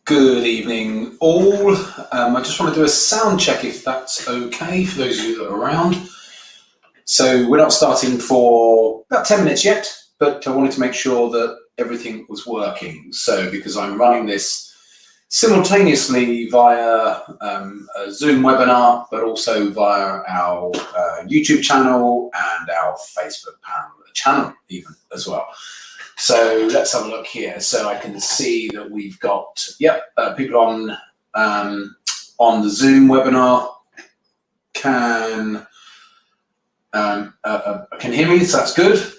Good evening, all. I just want to do a sound check if that's okay for those of you that are around. So we're not starting for about 10 minutes yet, but I wanted to make sure that everything was working. So because I'm running this simultaneously via a Zoom webinar, but also via our YouTube channel and our Facebook channel even as well. So let's have a look here. So I can see that we've got people on the Zoom webinar can hear me, so that's good.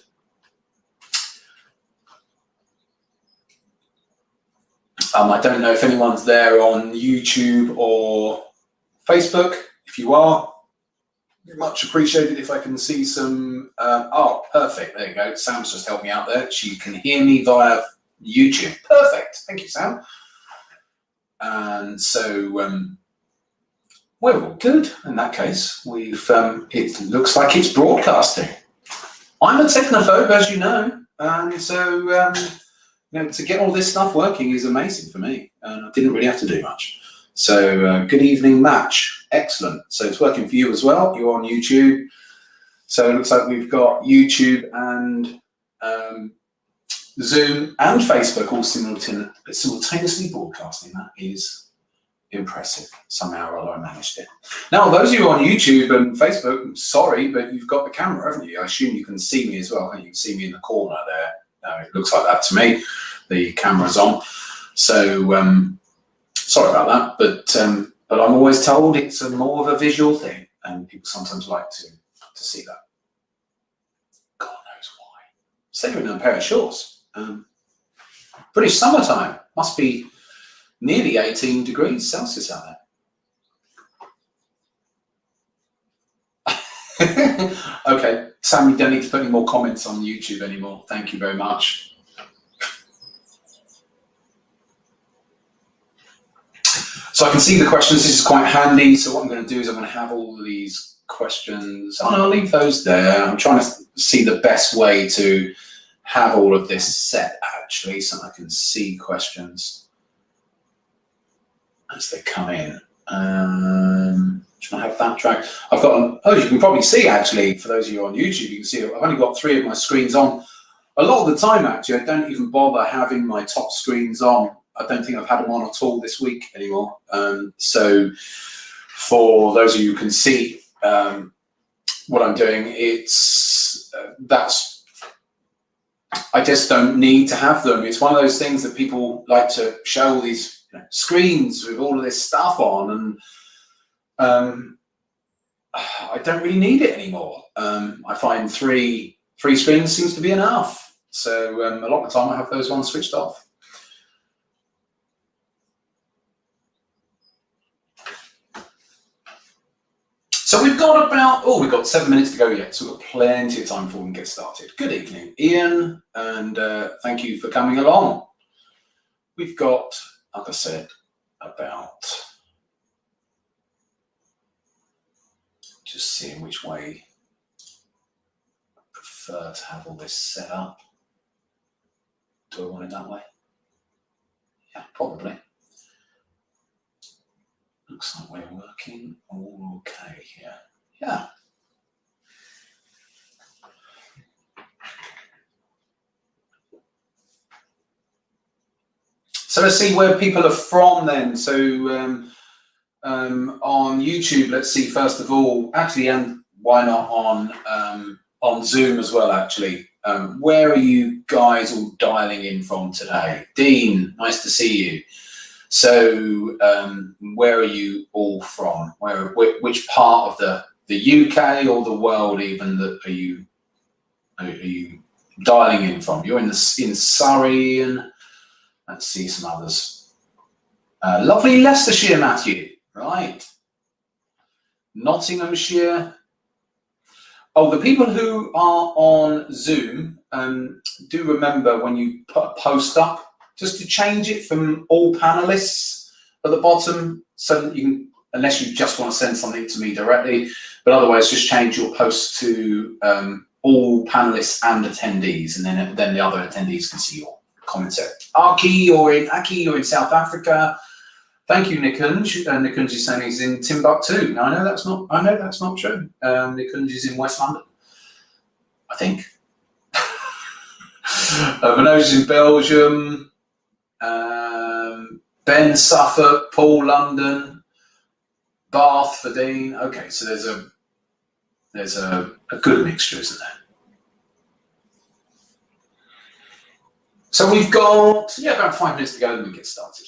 I don't know if anyone's there on YouTube or Facebook. If you are, much appreciated if I can see some. Oh, perfect. There you go. Sam's just helped me out there. She can hear me via YouTube. Perfect. Thank you, Sam. And so we're all good. In that case, we've. It looks like it's broadcasting. I'm a technophobe, as you know, and so to get all this stuff working is amazing for me. And I didn't really have to do much. So good evening, Match. Excellent. So it's working for you as well. You're on YouTube. So it looks like we've got YouTube and Zoom and Facebook all simultaneously broadcasting. That is impressive. Somehow or other I managed it. Now, those of you on YouTube and Facebook, I'm sorry, but you've got the camera, haven't you? I assume you can see me as well. You can see me in the corner there. It looks like that to me. The camera's on. So sorry about that, but I'm always told it's more of a visual thing, and people sometimes like to see that. God knows why. Said in a pair of shorts. British summertime, must be nearly 18 degrees Celsius out there. Okay, Sam, you don't need to put any more comments on YouTube anymore. Thank you very much. So I can see the questions. This is quite handy. So what I'm going to do is I'm going to have all of these questions. Oh, no, I'll leave those there. I'm trying to see the best way to have all of this set, actually, so I can see questions as they come in. Should I have that track? I've got, you can probably see, actually, for those of you on YouTube, you can see I've only got 3 of my screens on. A lot of the time, actually, I don't even bother having my top screens on. I don't think I've had them on at all this week anymore. So for those of you who can see what I'm doing, I just don't need to have them. It's one of those things that people like to show all these screens with all of this stuff on, and I don't really need it anymore. I find three screens seems to be enough. So a lot of the time I have those ones switched off. So we've got we've got 7 minutes to go yet, so we've got plenty of time before we can get started. Good evening, Ian, and thank you for coming along. We've got, like I said, about, just seeing which way I prefer to have all this set up. Do I want it that way? Yeah, probably. Looks like we're working all okay here. Yeah. So let's see where people are from then. So on YouTube, let's see first of all, actually, and why not on Zoom as well, actually. Where are you guys all dialing in from today? Dean, nice to see you. So where are you all from? Which part of the UK or the world even are you dialing in from? You're in Surrey, and let's see some others. Lovely Leicestershire, Matthew. Right. Nottinghamshire. Oh, the people who are on Zoom, do remember when you put a post up, just to change it from all panelists at the bottom, so that you can, unless you just want to send something to me directly, but otherwise just change your post to all panelists and attendees, and then the other attendees can see your comments there. Aki, or in South Africa. Thank you, Nikunj. Nikunj is saying he's in Timbuktu. Now, I know that's not true. Nikunj is in West London, I think. Manoj is in Belgium. Ben, Suffolk. Paul, London. Bath, Ferdinand. Okay, so there's a good mixture, isn't there? So we've got about 5 minutes to go, and we get started.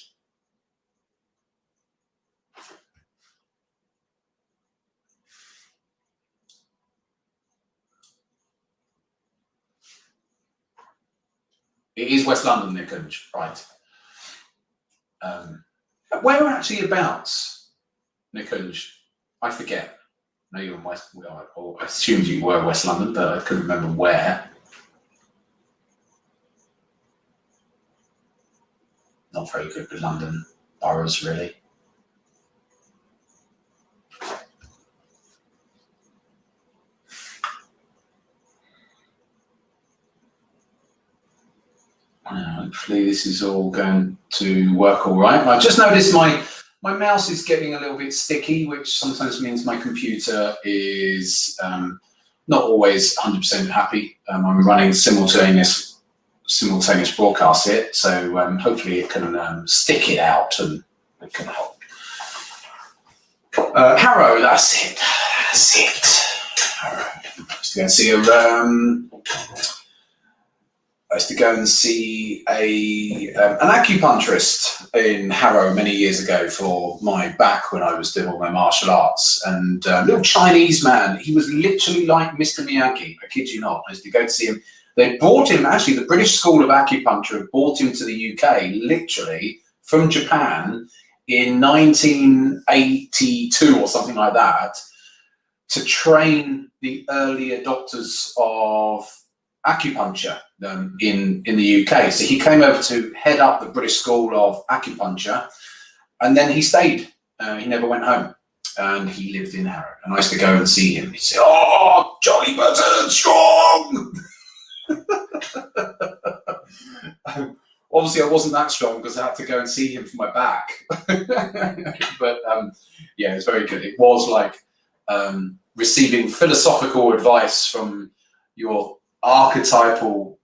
It is West London, Nikunj, right? Where actually abouts, Nikunj? I forget. No, you're in West. I assumed you were West London, but I couldn't remember where. Not very good with London boroughs, really. Hopefully this is all going to work all right. I just noticed my mouse is getting a little bit sticky, which sometimes means my computer is not always 100% happy. I'm running simultaneous broadcast here, so hopefully it can stick it out and it can help. Harrow, that's it. Harrow. I used to go and see an acupuncturist in Harrow many years ago for my back when I was doing all my martial arts. And a little Chinese man, he was literally like Mr. Miyagi, I kid you not. I used to go to see him. They brought him, actually, the British School of Acupuncture had brought him to the UK, literally, from Japan in 1982 or something like that, to train the early adopters of acupuncture in the UK. So he came over to head up the British School of Acupuncture, and then he stayed. He never went home, and he lived in Harrow. And I used to go and see him. He'd say, "Oh, Johnny Button, strong!" Obviously, I wasn't that strong because I had to go and see him for my back. But yeah, it's very good. It was like receiving philosophical advice from your archetypal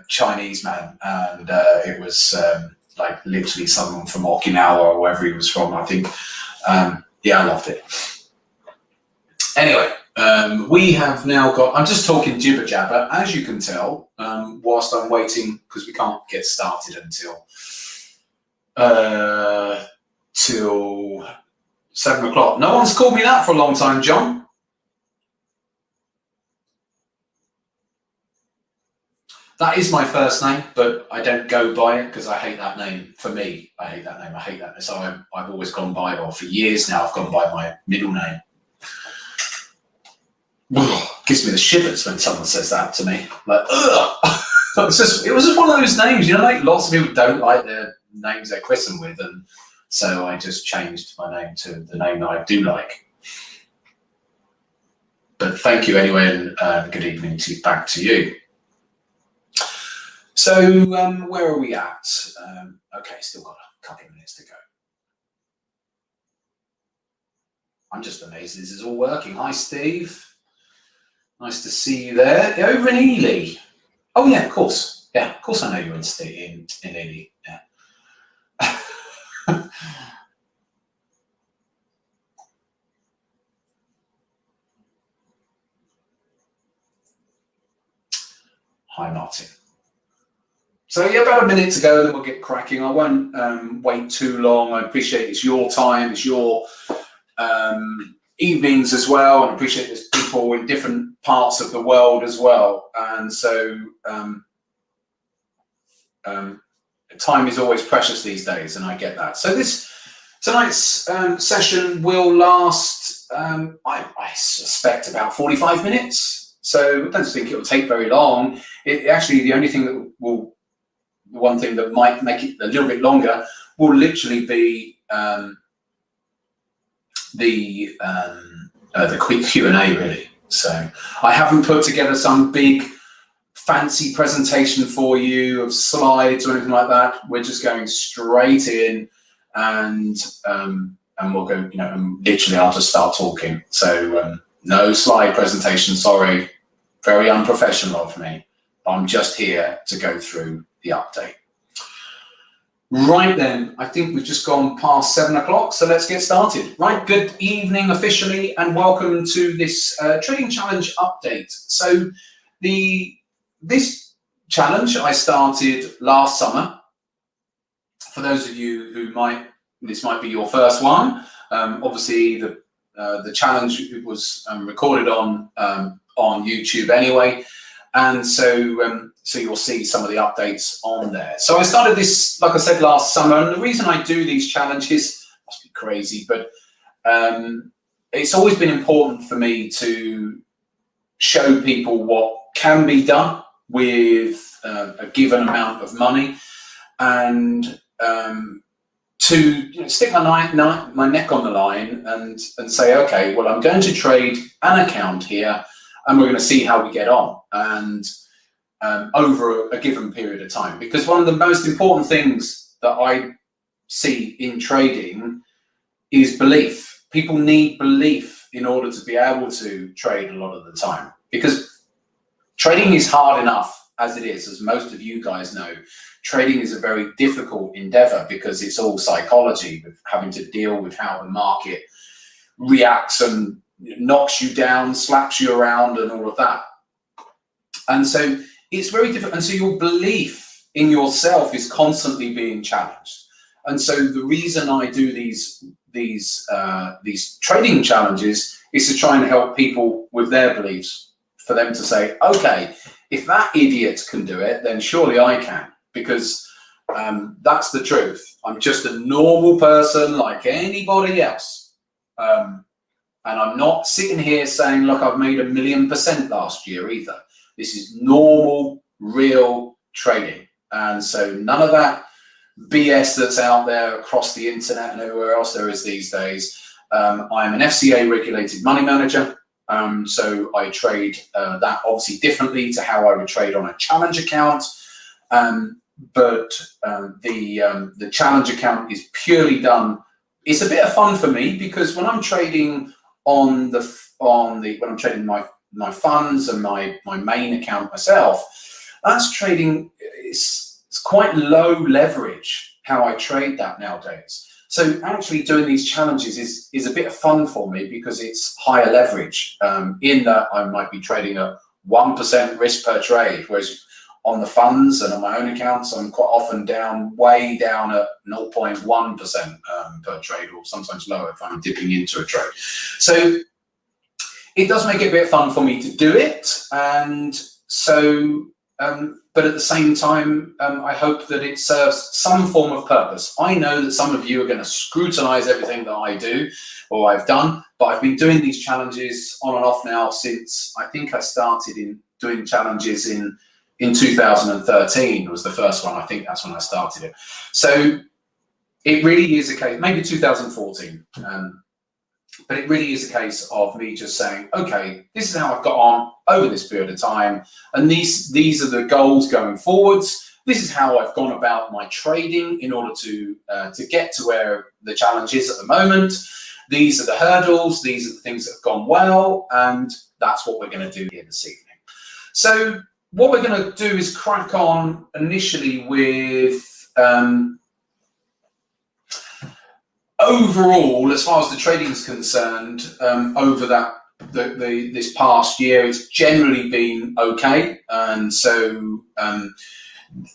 Chinese man, and it was like literally someone from Okinawa or wherever he was from, I think. Yeah, I loved it. Anyway, we have now got, I'm just talking jibber jabber, as you can tell, whilst I'm waiting, because we can't get started until till 7 o'clock. No one's called me that for a long time, John. That is my first name, but I don't go by it because I hate that name. For me, I hate that name. I hate that. So I've always gone by, or for years now, I've gone by my middle name. Gives me the shivers when someone says that to me. Like, ugh. It was just one of those names, like lots of people don't like their names they're christened with, and so I just changed my name to the name that I do like. But thank you anyway, and good evening back to you. So where are we at? Okay, still got a couple of minutes to go. I'm just amazed this is all working. Hi, Steve. Nice to see you there. Over in Ely. Oh yeah, of course. Yeah, of course I know you're in Ely. Yeah. Hi, Martin. So yeah, about a minute to go, then we'll get cracking. I won't wait too long. I appreciate it's your time, it's your evenings as well, and I appreciate there's people in different parts of the world as well. And so time is always precious these days, and I get that. So tonight's session will last, I suspect, about 45 minutes. So I don't think it will take very long. Actually, the only thing that the one thing that might make it a little bit longer will literally be the quick Q&A, really. So I haven't put together some big fancy presentation for you of slides or anything like that. We're just going straight in, and we'll go, and literally I'll just start talking. So no slide presentation, sorry, very unprofessional of me. I'm just here to go through the update. Right then, I think we've just gone past 7 o'clock, so let's get started. Right, good evening officially, and welcome to this Trading Challenge update. So this challenge I started last summer. For those of you who this might be your first one. Obviously, the challenge was recorded on YouTube anyway, and so you'll see some of the updates on there. So I started this, like I said, last summer, and the reason I do these challenges must be crazy, but it's always been important for me to show people what can be done with a given amount of money, and to stick my neck on the line and say, okay, well, I'm going to trade an account here, and we're going to see how we get on, and over a given period of time. Because one of the most important things that I see in trading is belief. People need belief in order to be able to trade a lot of the time, because trading is hard enough as it is, as most of you guys know. Trading is a very difficult endeavor because it's all psychology, with having to deal with how the market reacts and knocks you down, slaps you around, and all of that. And so it's very difficult. And so your belief in yourself is constantly being challenged. And so the reason I do these trading challenges is to try and help people with their beliefs, for them to say, okay, if that idiot can do it, then surely I can, because that's the truth. I'm just a normal person like anybody else. And I'm not sitting here saying, look, I've made 1,000,000% last year either. This is normal, real trading. And so none of that BS that's out there across the internet and everywhere else there is these days. I'm an FCA regulated money manager. So I trade that obviously differently to how I would trade on a challenge account. But the challenge account is purely done. It's a bit of fun for me, because when I'm trading when I'm trading my funds and my main account myself, that's trading. It's quite low leverage how I trade that nowadays. So actually doing these challenges is a bit of fun for me, because it's higher leverage, in that I might be trading at 1% risk per trade, whereas on the funds and on my own accounts, I'm quite often way down at 0.1% per trade, or sometimes lower if I'm dipping into a trade. So it does make it a bit fun for me to do it. And so, but at the same time, I hope that it serves some form of purpose. I know that some of you are going to scrutinize everything that I do or I've done, but I've been doing these challenges on and off now since I think I started doing challenges in 2013 was the first one. I think that's when I started it. So it really is a case, maybe 2014, but it really is a case of me just saying, okay, this is how I've got on over this period of time, and these are the goals going forwards. This is how I've gone about my trading in order to get to where the challenge is at the moment. These are the hurdles. These are the things that have gone well, and that's what we're going to do here this evening. So what we're going to do is crack on initially with overall, as far as the trading is concerned, over this past year, it's generally been okay, and so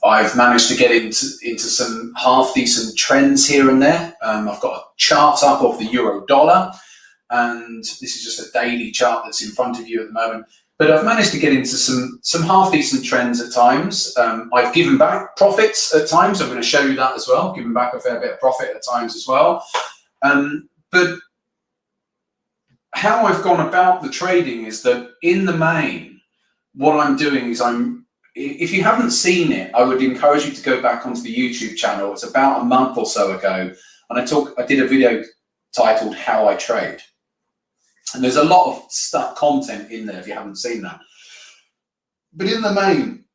I've managed to get into some half decent trends here and there. I've got a chart up of the euro dollar, and this is just a daily chart that's in front of you at the moment. But I've managed to get into some half decent trends at times. I've given back profits at times. I'm going to show you that as well. Given back a fair bit of profit at times as well. But how I've gone about the trading is that in the main, what I'm doing is if you haven't seen it, I would encourage you to go back onto the YouTube channel. It's about a month or so ago, and I did a video titled "How I Trade." And there's a lot of stuff, content in there if you haven't seen that. But in the main,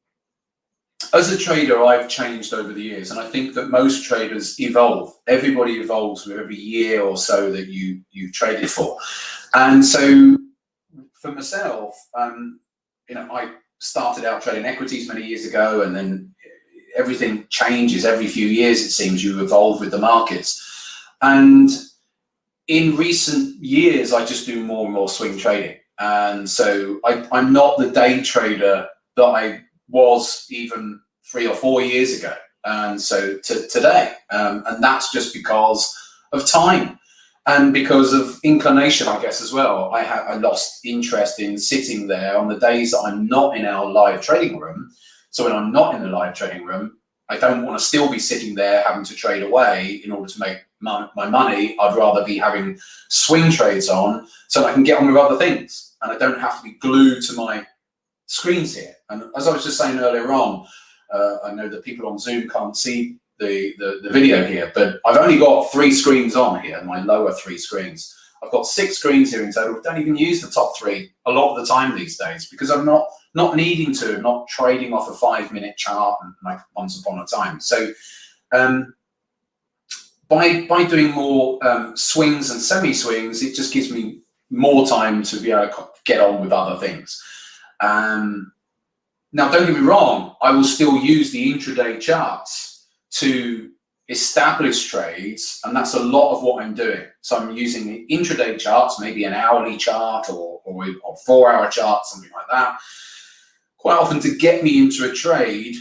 as a trader, I've changed over the years, and I think that most traders evolve. Everybody evolves with every year or so that you've traded for. And so for myself, I started out trading equities many years ago, and then everything changes every few years. It seems you evolve with the markets. And in recent years, I just do more and more swing trading. And so I'm not the day trader that I was even 3 or 4 years ago. And so today, and that's just because of time and because of inclination, I guess, as well. I lost interest in sitting there on the days that I'm not in our live trading room. So when I'm not in the live trading room, I don't want to still be sitting there having to trade away in order to make my money. I'd rather be having swing trades on so I can get on with other things, and I don't have to be glued to my screens here. And as I was just saying earlier on, I know that people on Zoom can't see the video here, but I've only got 3 screens on here, my lower 3 screens. I've got 6 screens here in total. I don't even use the top 3 a lot of the time these days because I'm not needing to, not trading off a 5-minute chart like once upon a time. So by doing more swings and semi-swings, it just gives me more time to be able to get on with other things. Now, don't get me wrong, I will still use the intraday charts to establish trades, and that's a lot of what I'm doing. So I'm using the intraday charts, maybe an hourly chart or 4-hour chart, something like that, quite often to get me into a trade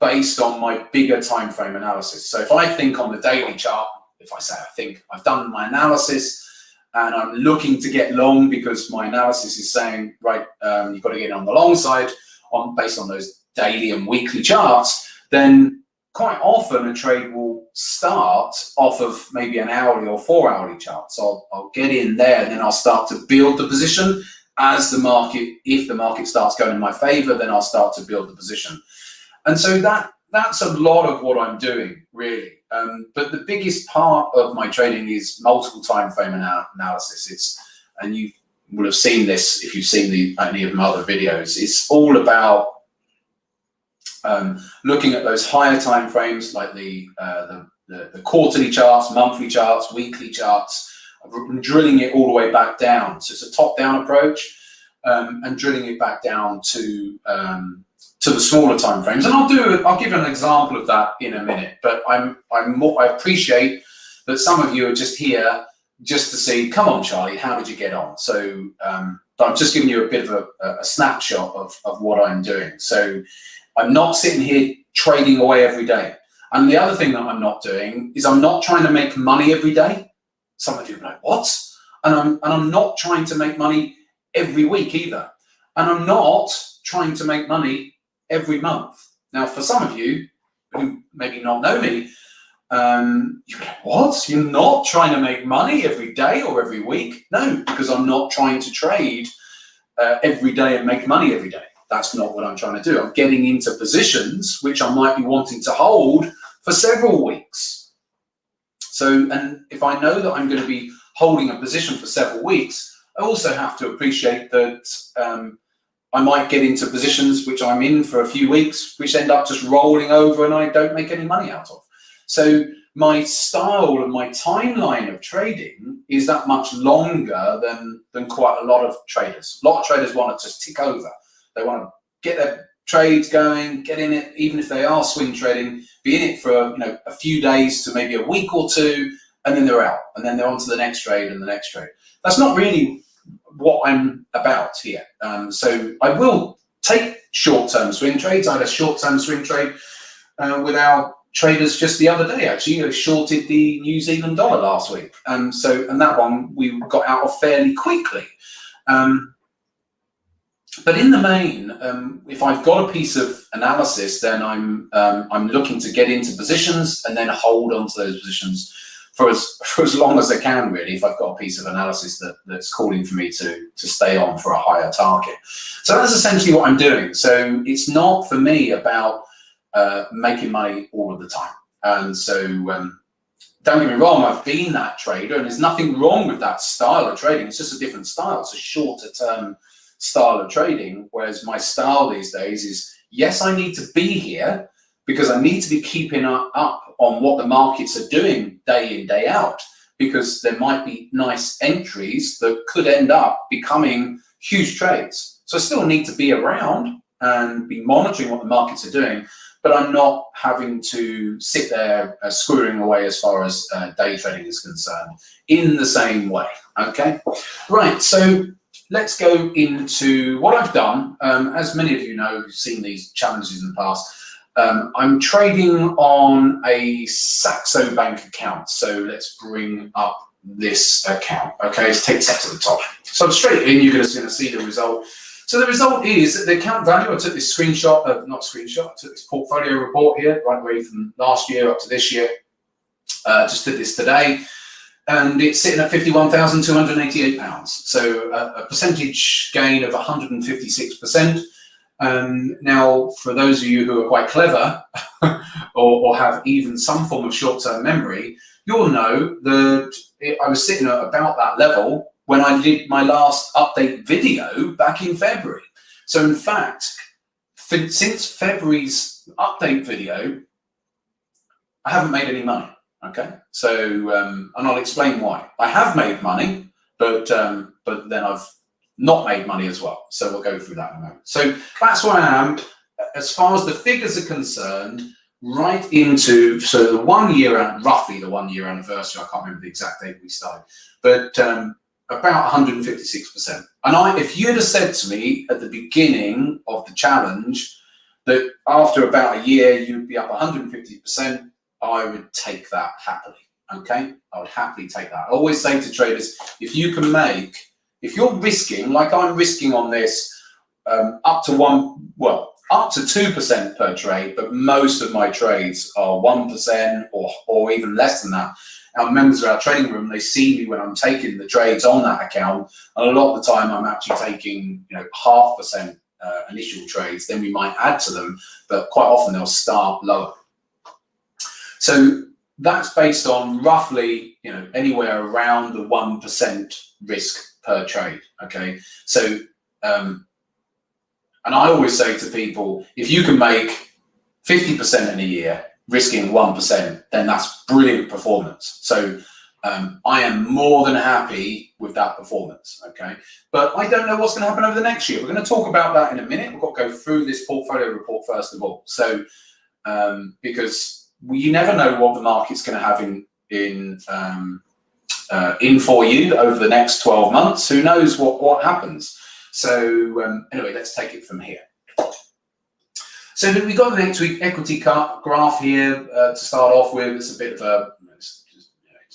based on my bigger time frame analysis. So if I think on the daily chart, if I say I think I've done my analysis and I'm looking to get long because my analysis is saying, right, you've got to get on the long side based on those daily and weekly charts, then quite often a trade will start off of maybe an hourly or 4-hourly chart. So I'll get in there and then I'll start to build the position as the market, if the market starts going in my favor, then I'll start to build the position. And so that's a lot of what I'm doing, really. But the biggest part of my trading is multiple time frame analysis. And you will have seen this if you've seen any of my other videos. It's all about looking at those higher time frames, like the quarterly charts, monthly charts, weekly charts, drilling it all the way back down. So it's a top-down approach, and drilling it back down to the smaller time frames. And I'll give an example of that in a minute. But I appreciate that some of you are just here just to see, come on, Charlie, how did you get on? So but I'm just giving you a bit of a snapshot of what I'm doing. So I'm not sitting here trading away every day. And the other thing that I'm not doing is I'm not trying to make money every day. Some of you are like, what? And I'm not trying to make money every week either. And I'm not trying to make money every month. Now, for some of you who maybe not know me, you're like, what? You're not trying to make money every day or every week? No, because I'm not trying to trade every day and make money every day. That's not what I'm trying to do. I'm getting into positions which I might be wanting to hold for several weeks. So, and if I know that I'm going to be holding a position for several weeks, I also have to appreciate that I might get into positions which I'm in for a few weeks, which end up just rolling over and I don't make any money out of. So my style and my timeline of trading is that much longer than quite a lot of traders. A lot of traders want to just tick over. They want to get their trades going, get in it, even if they are swing trading, be in it for a few days to maybe a week or two, and then they're out, and then they're on to the next trade and the next trade. That's not really what I'm about here. So I will take short-term swing trades. I had a short-term swing trade with our traders just the other day. Actually, I shorted the New Zealand dollar last week, and that one we got out of fairly quickly. But in the main, if I've got a piece of analysis, then I'm looking to get into positions and then hold on to those positions for as long as I can, really, if I've got a piece of analysis that's calling for me to stay on for a higher target. So that's essentially what I'm doing. So it's not for me about making money all of the time. And so don't get me wrong, I've been that trader, and there's nothing wrong with that style of trading. It's just a different style. It's a shorter term style of trading, whereas my style these days is, yes, I need to be here because I need to be keeping up on what the markets are doing day in, day out, because there might be nice entries that could end up becoming huge trades. So I still need to be around and be monitoring what the markets are doing, but I'm not having to sit there squirreling away as far as day trading is concerned in the same way, okay? Right, so let's go into what I've done. As many of you know who've seen these challenges in the past, I'm trading on a Saxo Bank account. So let's bring up this account, okay? Let's take set to the top. So I'm straight in, you're just gonna see the result. So the result is the account value. I took this screenshot, I took this portfolio report here, right away from last year up to this year. Just did this today, and it's sitting at £51,288. So a percentage gain of 156%. Now, for those of you who are quite clever or have even some form of short-term memory, you'll know that I was sitting at about that level when I did my last update video back in February. So in fact, since February's update video, I haven't made any money, okay? So, and I'll explain why. I have made money, but then I've not made money as well. So we'll go through that in a moment. So that's where I am. As far as the figures are concerned, right into, so the 1 year, roughly the 1 year anniversary, I can't remember the exact date we started, but about 156%. And if you'd have said to me at the beginning of the challenge that after about a year you'd be up 150%, I would take that happily, okay? I would happily take that. I always say to traders, if you're risking, like I'm risking on this, up to 2% per trade, but most of my trades are 1% or even less than that. Our members of our trading room, they see me when I'm taking the trades on that account, and a lot of the time I'm actually taking 0.5% initial trades, then we might add to them, but quite often they'll start lower. So that's based on roughly anywhere around the 1% risk per trade, okay? So and I always say to people, if you can make 50% in a year risking 1%, then that's brilliant performance. So I am more than happy with that performance, okay? But I don't know what's going to happen over the next year. We're going to talk about that in a minute. We've got to go through this portfolio report first of all. So because you never know what the market's going to have in for you over the next 12 months. Who knows what happens? So anyway, let's take it from here. So we've got an equity graph here to start off with. It's a bit of a,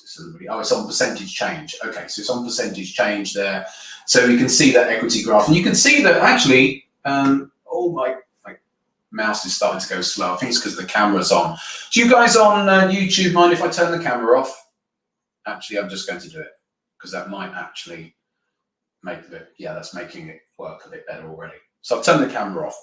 it's on percentage change. Okay, so it's on percentage change there. So we can see that equity graph. And you can see that actually, oh, my mouse is starting to go slow. I think it's because the camera's on. Do you guys on YouTube mind if I turn the camera off? Actually, I'm just going to do it because that might actually make it, yeah, that's making it work a bit better already. So I've turned the camera off.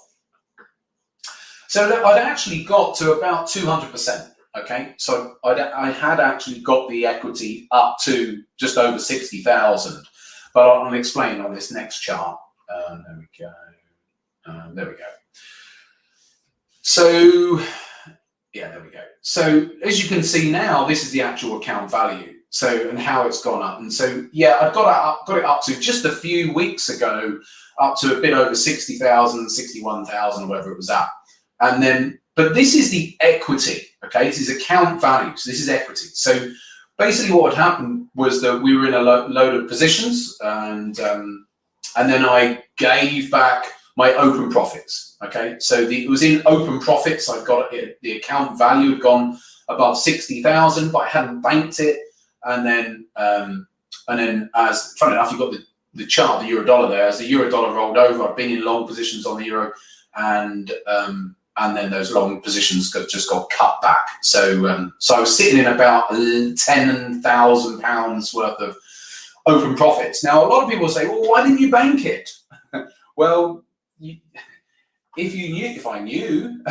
So I'd actually got to about 200%, okay? So I had actually got the equity up to just over 60,000, but I'll explain on this next chart. There we go. There we go. So, yeah, there we go. So as you can see now, this is the actual account value. So, and how it's gone up. And so, yeah, I've got it up to just a few weeks ago, up to a bit over 60,000, 61,000, whatever it was at. And then, but this is the equity, okay? This is account value, so this is equity. So basically what had happened was that we were in a load of positions, and then I gave back my open profits, okay? So it was in open profits. I got it, the account value had gone above 60,000, but I hadn't banked it. And then as, funny enough, you've got the chart, the euro dollar there. As the euro dollar rolled over, I've been in long positions on the euro, and then those long positions just got cut back. So so I was sitting in about £10,000 worth of open profits. Now, a lot of people say, well, why didn't you bank it? Well, if I knew,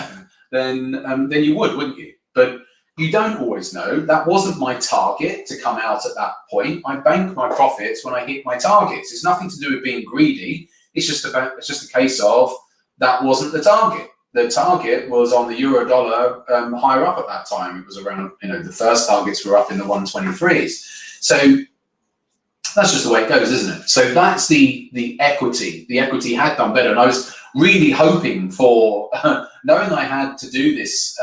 then you would, wouldn't you? But You don't always know. That wasn't my target to come out at that point. I bank my profits when I hit my targets. It's nothing to do with being greedy. It's just a case of that wasn't the target. The target was on the euro dollar higher up at that time. It was around, the first targets were up in the 123s. So that's just the way it goes, isn't it? So that's the equity. The equity had done better, and I was really hoping for, knowing I had to do this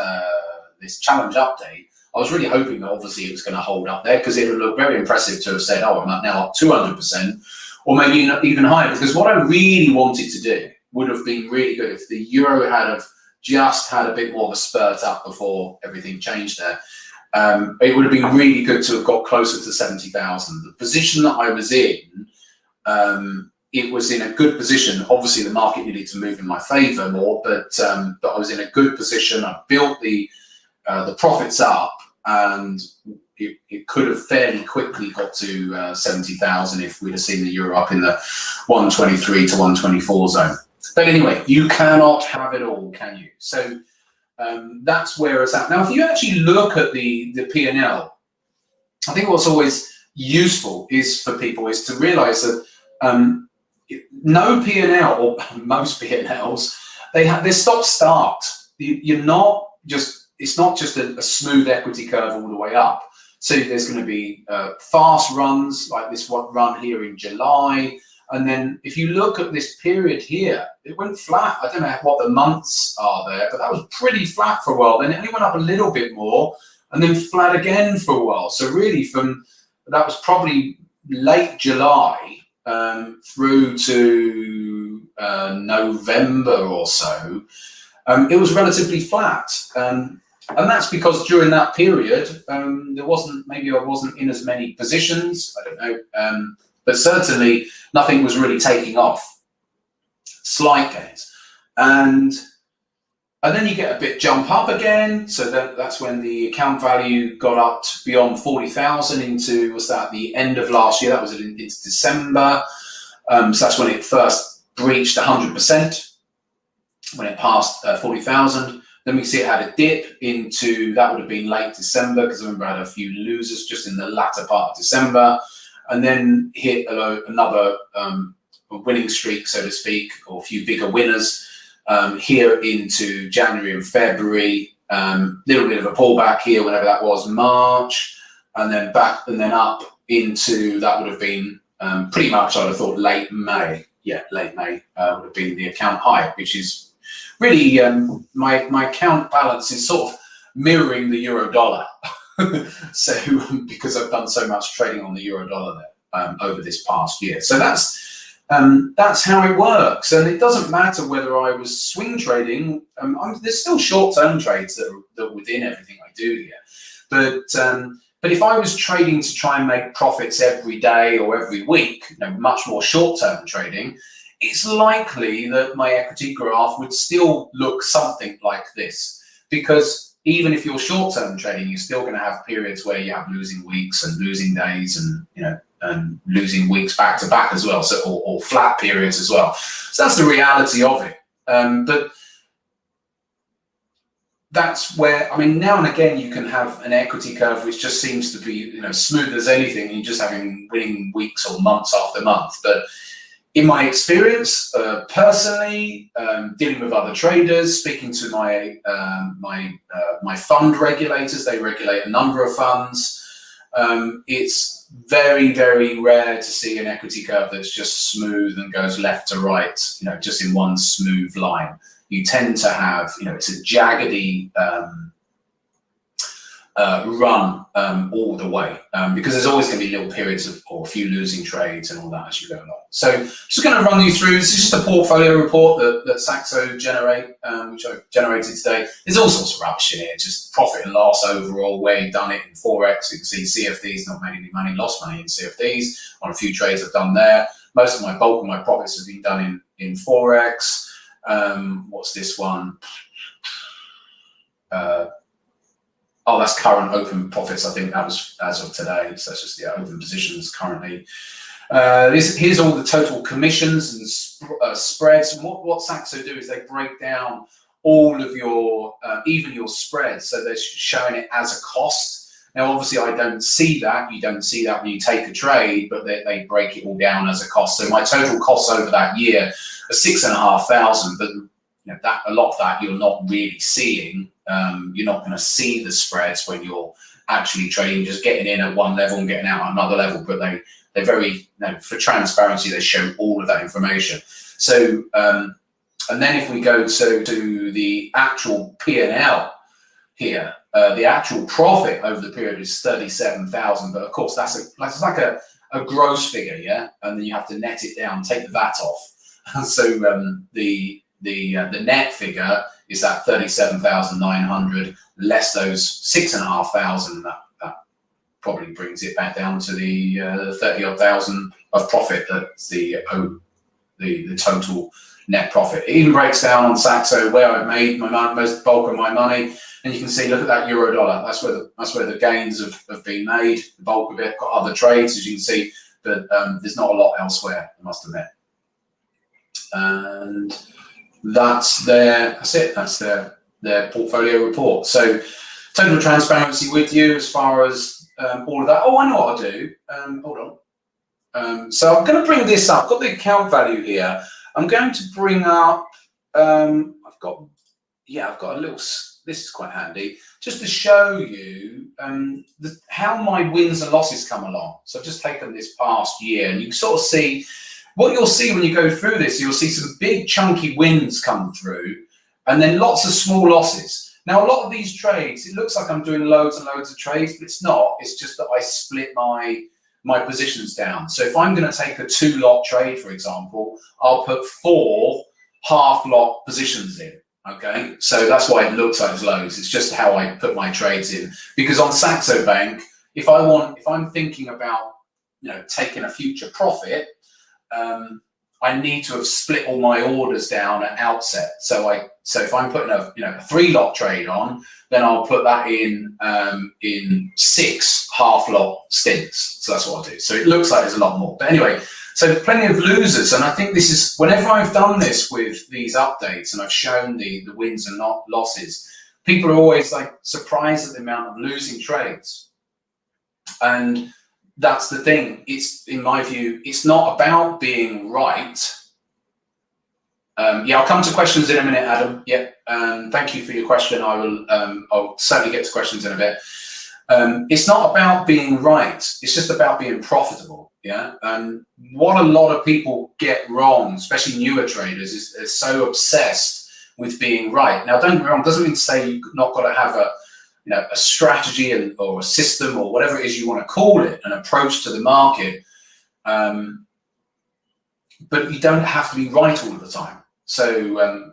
this challenge update, I was really hoping that obviously it was going to hold up there, because it would look very impressive to have said, oh, I'm now up 200%, or maybe even higher, because what I really wanted to do would have been really good if the euro had have just had a bit more of a spurt up before everything changed there. It would have been really good to have got closer to 70,000. The position that I was in, it was in a good position. Obviously, the market needed to move in my favour more, but I was in a good position. I built the profits up, and it could have fairly quickly got to 70,000 if we'd have seen the euro up in the 123 to 124 zone. But anyway, you cannot have it all, can you? So that's where it's at. Now, if you actually look at the P&L, I think what's always useful is for people is to realise that no P&L, or most P&Ls, they stop-start. You're not just, it's not just a smooth equity curve all the way up. So there's going to be fast runs like this one run here in July. And then if you look at this period here, it went flat. I don't know what the months are there, but that was pretty flat for a while. Then it only went up a little bit more and then flat again for a while. So really that was probably late July through to November or so, it was relatively flat. And that's because during that period, I wasn't in as many positions. I don't know. But certainly nothing was really taking off. Slight gains. And then you get a bit jump up again. So that's when the account value got up beyond 40,000 into, was that the end of last year? That was into December. So that's when it first breached 100%, when it passed 40,000. Then we see it had a dip into, that would have been late December, because I remember I had a few losers just in the latter part of December. And then hit another winning streak, so to speak, or a few bigger winners here into January and February. Little bit of a pullback here, whenever that was, March, and then back and then up into, that would have been pretty much, I'd have thought, late May. Yeah, late May would have been the account high, which is really my account balance is sort of mirroring the euro dollar. So because I've done so much trading on the euro dollar there over this past year, so that's how it works. And it doesn't matter whether I was swing trading. There's still short-term trades that are within everything I do here, but if I was trading to try and make profits every day or every week, much more short-term trading, it's likely that my equity graph would still look something like this, because even if you're short-term trading, you're still going to have periods where you have losing weeks and losing days, and losing weeks back to back as well, so or flat periods as well. So that's the reality of it. But that's where, now and again, you can have an equity curve which just seems to be smooth as anything, and you're just having winning weeks or months after month. But in my experience, personally, dealing with other traders, speaking to my my fund regulators, they regulate a number of funds. It's very, very rare to see an equity curve that's just smooth and goes left to right, just in one smooth line. You tend to have, it's a jaggedy run all the way, because there's always going to be little periods or a few losing trades and all that as you go along. So just going to run you through, this is just a portfolio report that Saxo generate, which I generated today. There's all sorts of rubbish in here, just profit and loss overall, where you've done it in Forex. You can see CFDs, not made any money, lost money in CFDs on a few trades I've done there. Most of my bulk of my profits have been done in Forex. What's this one? Oh, that's current open profits. I think that was as of today. So that's just the open positions currently. Here's all the total commissions and spreads. And what Saxo do is they break down all of your, even your spreads. So they're showing it as a cost. Now, obviously, I don't see that. You don't see that when you take a trade, but they break it all down as a cost. So my total costs over that year are 6,500. But that a lot of that you're not really seeing. You're not going to see the spreads when you're actually trading, just getting in at one level and getting out at another level. But they're very, for transparency, they show all of that information. So, and then if we go to the actual P&L here, the actual profit over the period is 37,000. But of course, that's like a gross figure, yeah. And then you have to net it down, take the VAT off. So the net figure is that 37,900 less those 6,500. That probably brings it back down to the 30-odd thousand of profit. That's the total net profit. It even breaks down on Saxo where I've made my most bulk of my money, and you can see, look at that euro dollar. That's where the gains have been made. The bulk of it. Got other trades, as you can see, but there's not a lot elsewhere, I must admit. And that's it. That's their portfolio report. So total transparency with you as far as all of that. Oh, I know what I'll do. Hold on. So I'm going to bring this up. I've got the account value here. I'm going to bring up. I've got a little. This is quite handy, just to show you how my wins and losses come along. So I've just taken this past year, and you can sort of see. What you'll see when you go through this, you'll see some big chunky wins come through, and then lots of small losses. Now, a lot of these trades, it looks like I'm doing loads and loads of trades, but it's not. It's just that I split my positions down. So if I'm going to take a 2-lot trade, for example, I'll put 4 half-lot positions in. Okay, so that's why it looks like it's loads. It's just how I put my trades in. Because on Saxo Bank, if I'm thinking about taking a future profit, I need to have split all my orders down at outset. So if I'm putting a 3-lot trade on, then I'll put that in 6 half-lot stints. So that's what I do. So it looks like there's a lot more. But anyway, so plenty of losers, and I think this is whenever I've done this with these updates and I've shown the wins and not losses, people are always like surprised at the amount of losing trades. And that's the thing. It's, in my view, it's not about being right. I'll come to questions in a minute, Adam. Yeah, thank you for your question. I'll certainly get to questions in a bit. It's not about being right. It's just about being profitable. Yeah, and what a lot of people get wrong, especially newer traders, is they're so obsessed with being right. Now, don't get me wrong. Doesn't mean to say you've not got to have a strategy or a system or whatever it is you want to call it, an approach to the market. But you don't have to be right all the time. So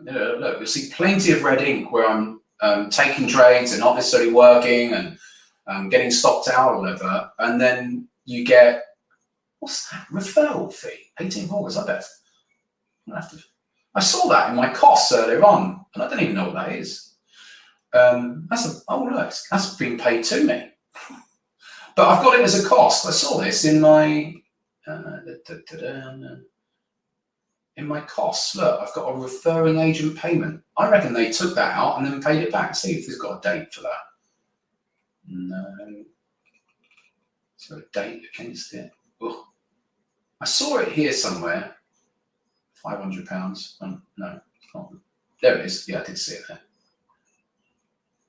look, you'll see plenty of red ink where I'm taking trades and not necessarily working and getting stopped out or whatever, and then you get, what's that? Referral fee, 18th of August. I saw that in my costs earlier on, and I don't even know what that is. That's being paid to me, but I've got it as a cost. I saw this in my costs. Look, I've got a referring agent payment. I reckon they took that out and then paid it back. See if there's got a date for that. No, is there a date against it? Ugh. I saw it here somewhere. £500. No, it's not. There it is. Yeah, I did see it there.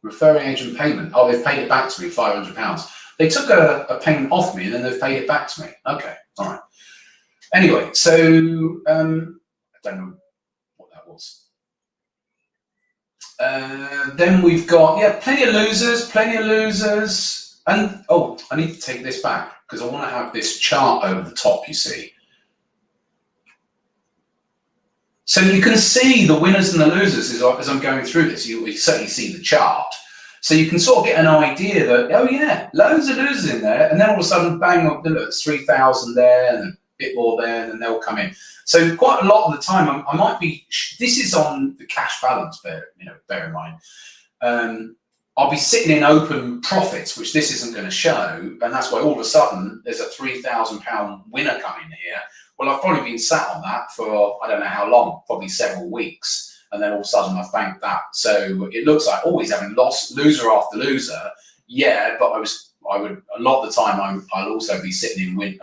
Referring agent payment. Oh, they've paid it back to me, £500. They took a payment off me and then they've paid it back to me. Okay, all right. Anyway, so I don't know what that was. Then we've got, plenty of losers. And, I need to take this back because I want to have this chart over the top, you see. So you can see the winners and the losers as I'm going through this. You certainly see the chart. So you can sort of get an idea that, loads of losers in there. And then all of a sudden, bang, look, there's 3,000 there and a bit more there, and then they'll come in. So quite a lot of the time, I might be, this is on the cash balance, bear in mind. I'll be sitting in open profits, which this isn't going to show. And that's why all of a sudden, there's a £3,000 winner coming here. Well, I've probably been sat on that for, I don't know how long, probably several weeks. and then all of a sudden I've banked that. So it looks like, oh, he's having loser after loser. Yeah, but I would a lot of the time I'll also be sitting in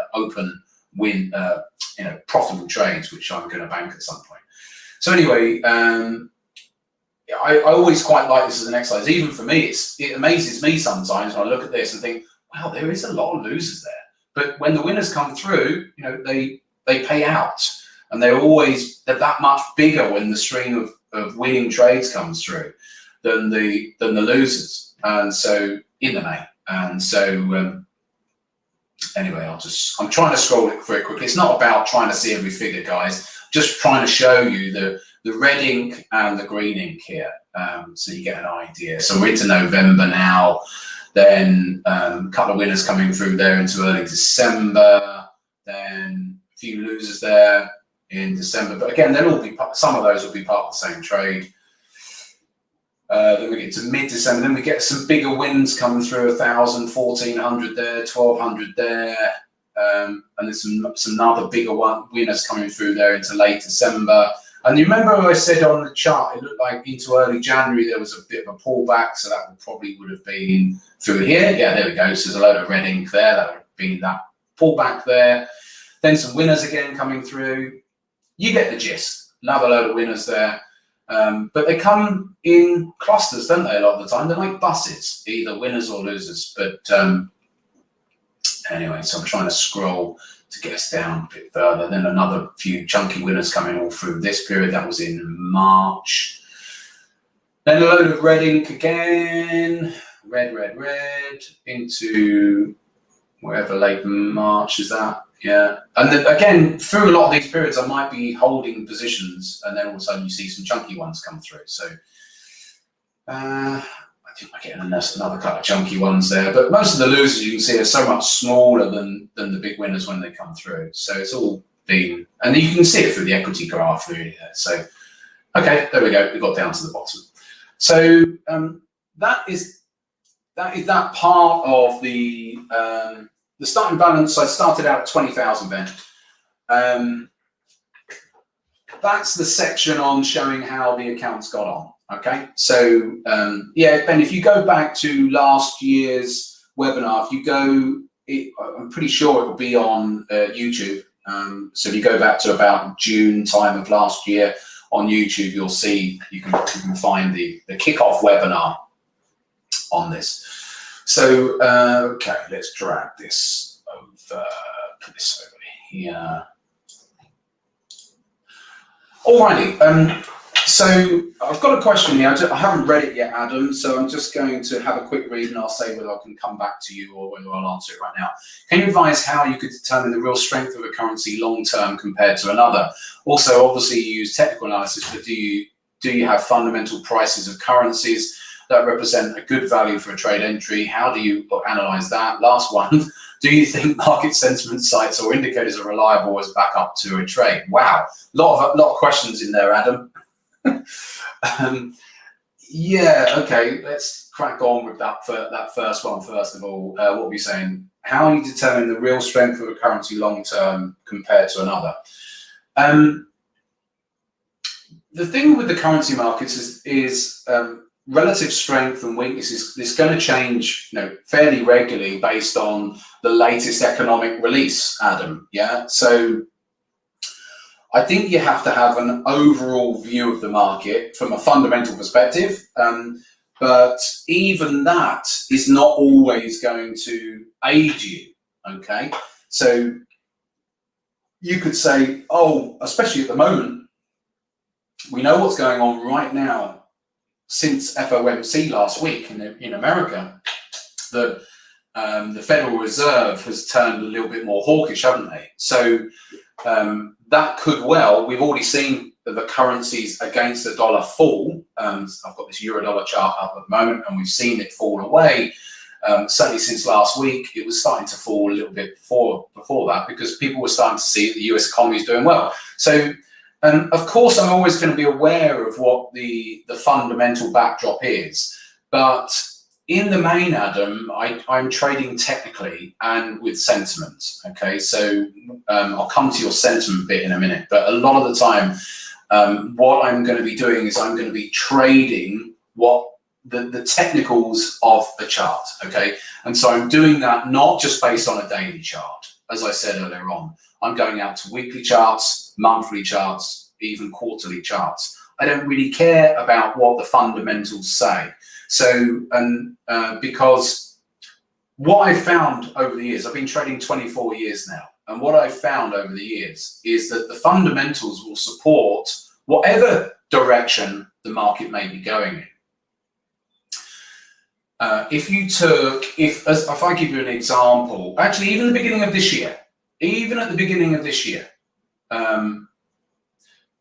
profitable trades, which I'm going to bank at some point. So anyway, I always quite like this as an exercise. Even for me, it amazes me sometimes when I look at this and think, wow, there is a lot of losers there. But when the winners come through, they pay out, and they're that much bigger when the string of winning trades comes through than the losers. And so in the main, and so anyway, I'm trying to scroll it very quickly. It's not about trying to see every figure, guys. Just trying to show you the red ink and the green ink here, so you get an idea. So we're into November now. Then a couple of winners coming through there into early December. Then a few losers there in December. But again, some of those will be part of the same trade. Then we get to mid-December. Then we get some bigger wins coming through, 1,000, 1,400 there, 1,200 there. And there's some other bigger winners coming through there into late December. And you remember I said on the chart, it looked like into early January there was a bit of a pullback, so that probably would have been through here. Yeah, there we go. So there's a load of red ink there. That would have been that pullback there. Then some winners again coming through. You get the gist. Another load of winners there. But they come in clusters, don't they, a lot of the time? They're like buses, either winners or losers. But anyway, so I'm trying to scroll to get us down a bit further. Then another few chunky winners coming all through this period. That was in March. Then a load of red ink again. Red, into wherever late March is that. Yeah. And then again, through a lot of these periods, I might be holding positions, and then all of a sudden you see some chunky ones come through. So I think I'm getting another couple of chunky ones there. But most of the losers you can see are so much smaller than the big winners when they come through. So it's all been, and you can see it through the equity graph really there. So, okay, there we go. We got down to the bottom. So that is that part of the starting balance. I started out at 20,000 then. That's the section on showing how the account's got on. Okay, so yeah, Ben, if you go back to last year's webinar, I'm pretty sure it will be on YouTube. So if you go back to about June time of last year on YouTube, you'll see you can find the kickoff webinar on this. So okay, let's drag this over. Put this over here. Alrighty. So I've got a question here. I haven't read it yet, Adam, so I'm just going to have a quick read and I'll say whether I can come back to you or whether I'll answer it right now. Can you advise how you could determine the real strength of a currency long-term compared to another? Also, obviously you use technical analysis, but do you have fundamental prices of currencies that represent a good value for a trade entry? How do you analyze that? Last one, do you think market sentiment sites or indicators are reliable as backup to a trade? Wow, lot of questions in there, Adam. Yeah, okay, let's crack on with that first one first of all. What were you saying? How you determine the real strength of a currency long term compared to another? The thing with the currency markets is relative strength and weakness is going to change, fairly regularly based on the latest economic release, Adam. Yeah, so I think you have to have an overall view of the market from a fundamental perspective, but even that is not always going to aid you, okay? So you could say, oh, especially at the moment, we know what's going on right now since FOMC last week in America, that the Federal Reserve has turned a little bit more hawkish, haven't they? So that could we've already seen the currencies against the dollar fall. I've got this euro-dollar chart up at the moment, and we've seen it fall away. Certainly since last week, it was starting to fall a little bit before that, because people were starting to see that the US economy is doing well. So, of course, I'm always going to be aware of what the fundamental backdrop is, but in the main, Adam, I'm trading technically and with sentiment. Okay, so I'll come to your sentiment bit in a minute, but a lot of the time what I'm going to be doing is I'm going to be trading what the technicals of the chart, okay? And so I'm doing that not just based on a daily chart. As I said earlier on, I'm going out to weekly charts, monthly charts, even quarterly charts. I don't really care about what the fundamentals say. So, because what I've found over the years, I've been trading 24 years now, and what I've found over the years is that the fundamentals will support whatever direction the market may be going in. If I give you an example, actually, even at the beginning of this year,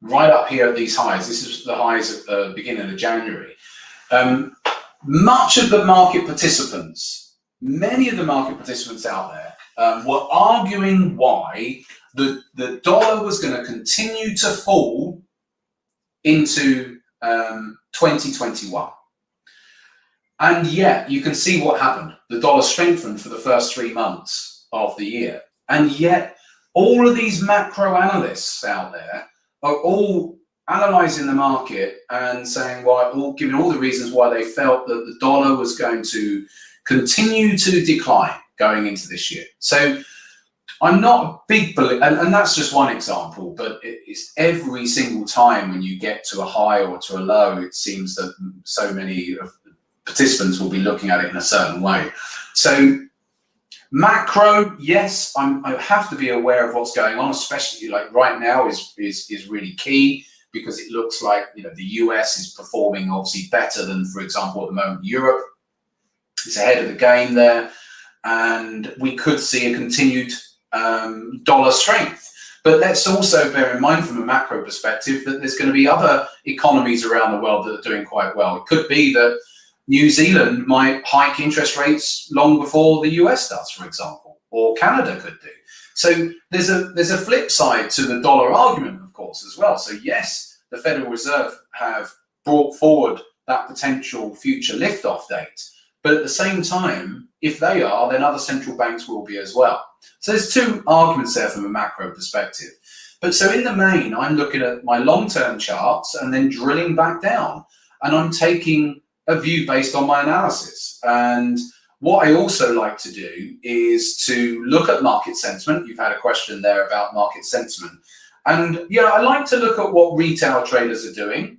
right up here at these highs, this is the highs at the beginning of January, many of the market participants out there were arguing why the dollar was going to continue to fall into 2021. And yet you can see what happened. The dollar strengthened for the first 3 months of the year. And yet all of these macro analysts out there are all analyzing the market and saying giving all the reasons why they felt that the dollar was going to continue to decline going into this year. So I'm not a big believer, and that's just one example, but it's every single time when you get to a high or to a low, it seems that so many of the participants will be looking at it in a certain way. So macro, yes, I have to be aware of what's going on, especially like right now is really key, because it looks like, you know, the US is performing obviously better than, for example, at the moment Europe is ahead of the game there, and we could see a continued dollar strength. But let's also bear in mind from a macro perspective that there's going to be other economies around the world that are doing quite well. It could be that New Zealand might hike interest rates long before the US does, for example, or Canada could do. So there's a flip side to the dollar argument, of course, as well. So yes, the Federal Reserve have brought forward that potential future liftoff date. But at the same time, if they are, then other central banks will be as well. So there's two arguments there from a macro perspective. But so in the main, I'm looking at my long-term charts and then drilling back down. And I'm taking a view based on my analysis. And what I also like to do is to look at market sentiment. You've had a question there about market sentiment. And yeah, I like to look at what retail traders are doing.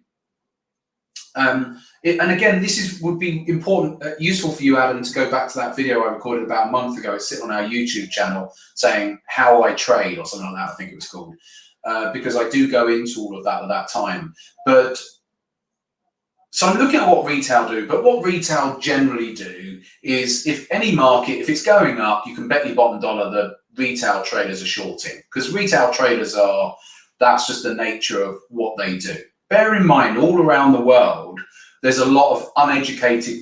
And again, would be important, useful for you, Adam, to go back to that video I recorded about a month ago. It's sitting on our YouTube channel saying how I trade or something like that, I think it was called, because I do go into all of that at that time. But so I'm looking at what retail do, but what retail generally do is if any market, if it's going up, you can bet your bottom dollar that retail traders are shorting, because retail traders that's just the nature of what they do. Bear in mind, all around the world, there's a lot of uneducated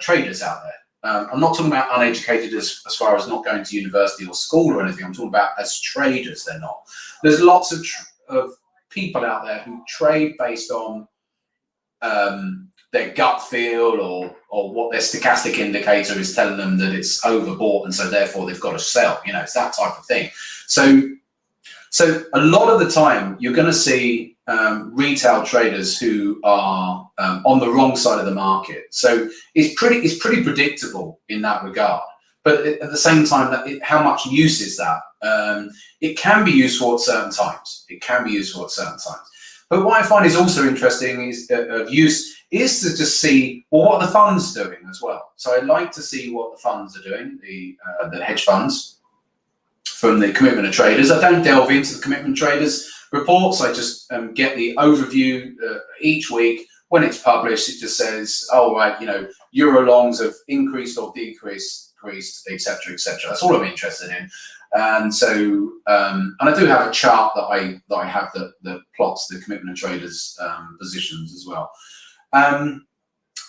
traders out there. I'm not talking about uneducated as far as not going to university or school or anything. I'm talking about as traders, they're not. There's lots of people out there who trade based on their gut feel or what their stochastic indicator is telling them that it's overbought and so therefore they've got to sell. You know, it's that type of thing. So a lot of the time you're going to see retail traders who are on the wrong side of the market. So it's pretty predictable in that regard. But at the same time, how much use is that? It can be useful at certain times. But what I find is also interesting is of use is to just see, well, what are the funds doing as well. So I like to see what the funds are doing, the hedge funds from the commitment of traders. I don't delve into the commitment traders reports. I just get the overview each week. When it's published, it just says, oh, right, you know, euro longs have increased or decreased, etc., etc. That's all I'm interested in. And so, and I do have a chart that I have that plots the commitment of traders positions as well. And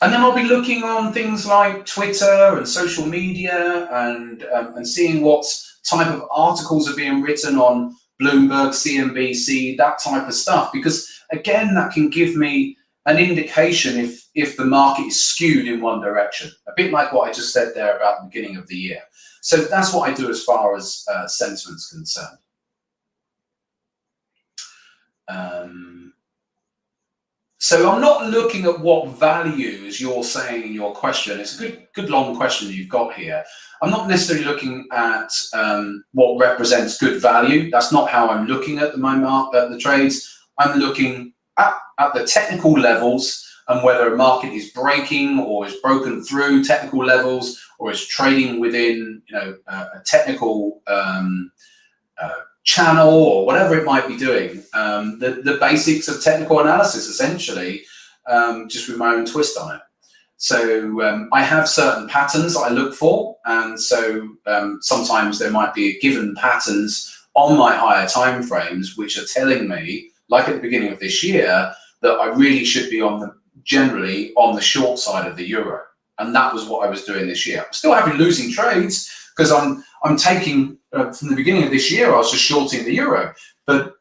then I'll be looking on things like Twitter and social media and seeing what type of articles are being written on Bloomberg, CNBC, that type of stuff, because again, that can give me an indication if the market is skewed in one direction, a bit like what I just said there about the beginning of the year. So that's what I do as far as sentiment's concerned. So I'm not looking at what value, as you're saying in your question. It's a good long question you've got here. I'm not necessarily looking at what represents good value. That's not how I'm looking at the trades. I'm looking at the technical levels and whether a market is breaking or is broken through technical levels or is trading within, a technical channel or whatever it might be doing. The basics of technical analysis, essentially, just with my own twist on it. So I have certain patterns I look for, and so sometimes there might be given patterns on my higher time frames which are telling me, like at the beginning of this year, that I really should be generally on the short side of the euro, and that was what I was doing this year. I'm still having losing trades because I'm taking from the beginning of this year I was just shorting the euro, but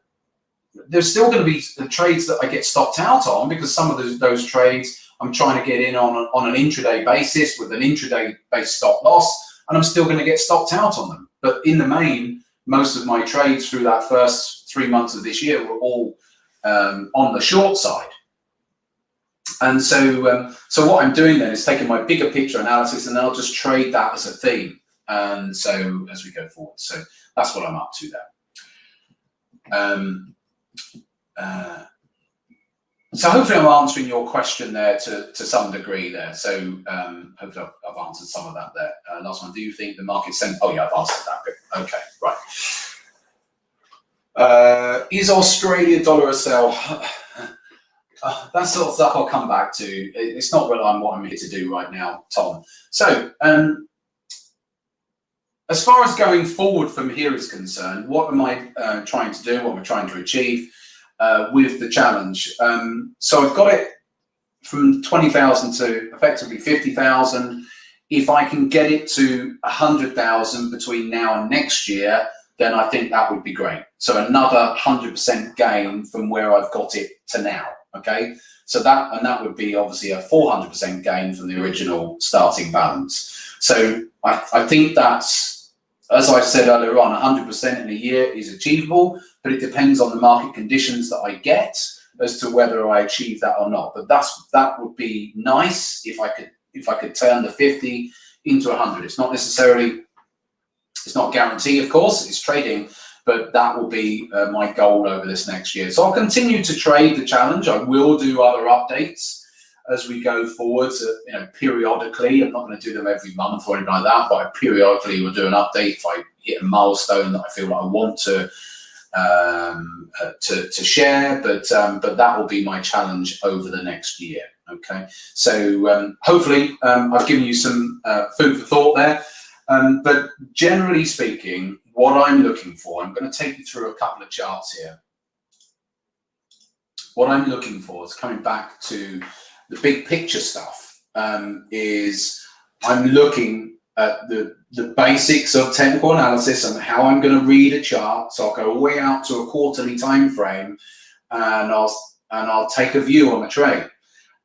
there's still going to be the trades that I get stopped out on because some of those trades I'm trying to get in on an intraday basis with an intraday based stop loss, and I'm still going to get stopped out on them. But in the main, most of my trades through that first 3 months of this year were all on the short side. And so what I'm doing then is taking my bigger picture analysis and I'll just trade that as a theme. And so as we go forward, so that's what I'm up to there. So hopefully I'm answering your question there to some degree there. So hopefully I've answered some of that there. Last one, do you think the market's oh yeah, I've answered that bit. Okay, right. Is Australia dollar a sell? That sort of stuff I'll come back to. It's not what I'm here to do right now, Tom. So as far as going forward from here is concerned, what am I trying to do? What am I trying to achieve with the challenge? So I've got it from 20,000 to effectively 50,000. If I can get it to 100,000 between now and next year, then I think that would be great. So another 100% gain from where I've got it to now. Okay, so that would be obviously a 400% gain from the original starting balance. So I think that's, as I said earlier on, 100% in a year is achievable, but it depends on the market conditions that I get as to whether I achieve that or not. But that would be nice if I could turn the 50 into 100. It's not necessarily, it's not a guarantee, of course, it's trading, but that will be my goal over this next year. So I'll continue to trade the challenge. I will do other updates as we go forward, periodically. I'm not going to do them every month or anything like that, but I periodically will do an update if I hit a milestone that I feel like I want to share. But that will be my challenge over the next year. Okay, so hopefully I've given you some food for thought there. But generally speaking, what I'm looking for, I'm going to take you through a couple of charts here. What I'm looking for is coming back to the big picture stuff, is I'm looking at the basics of technical analysis and how I'm going to read a chart. So I'll go way out to a quarterly time frame and I'll take a view on a trade.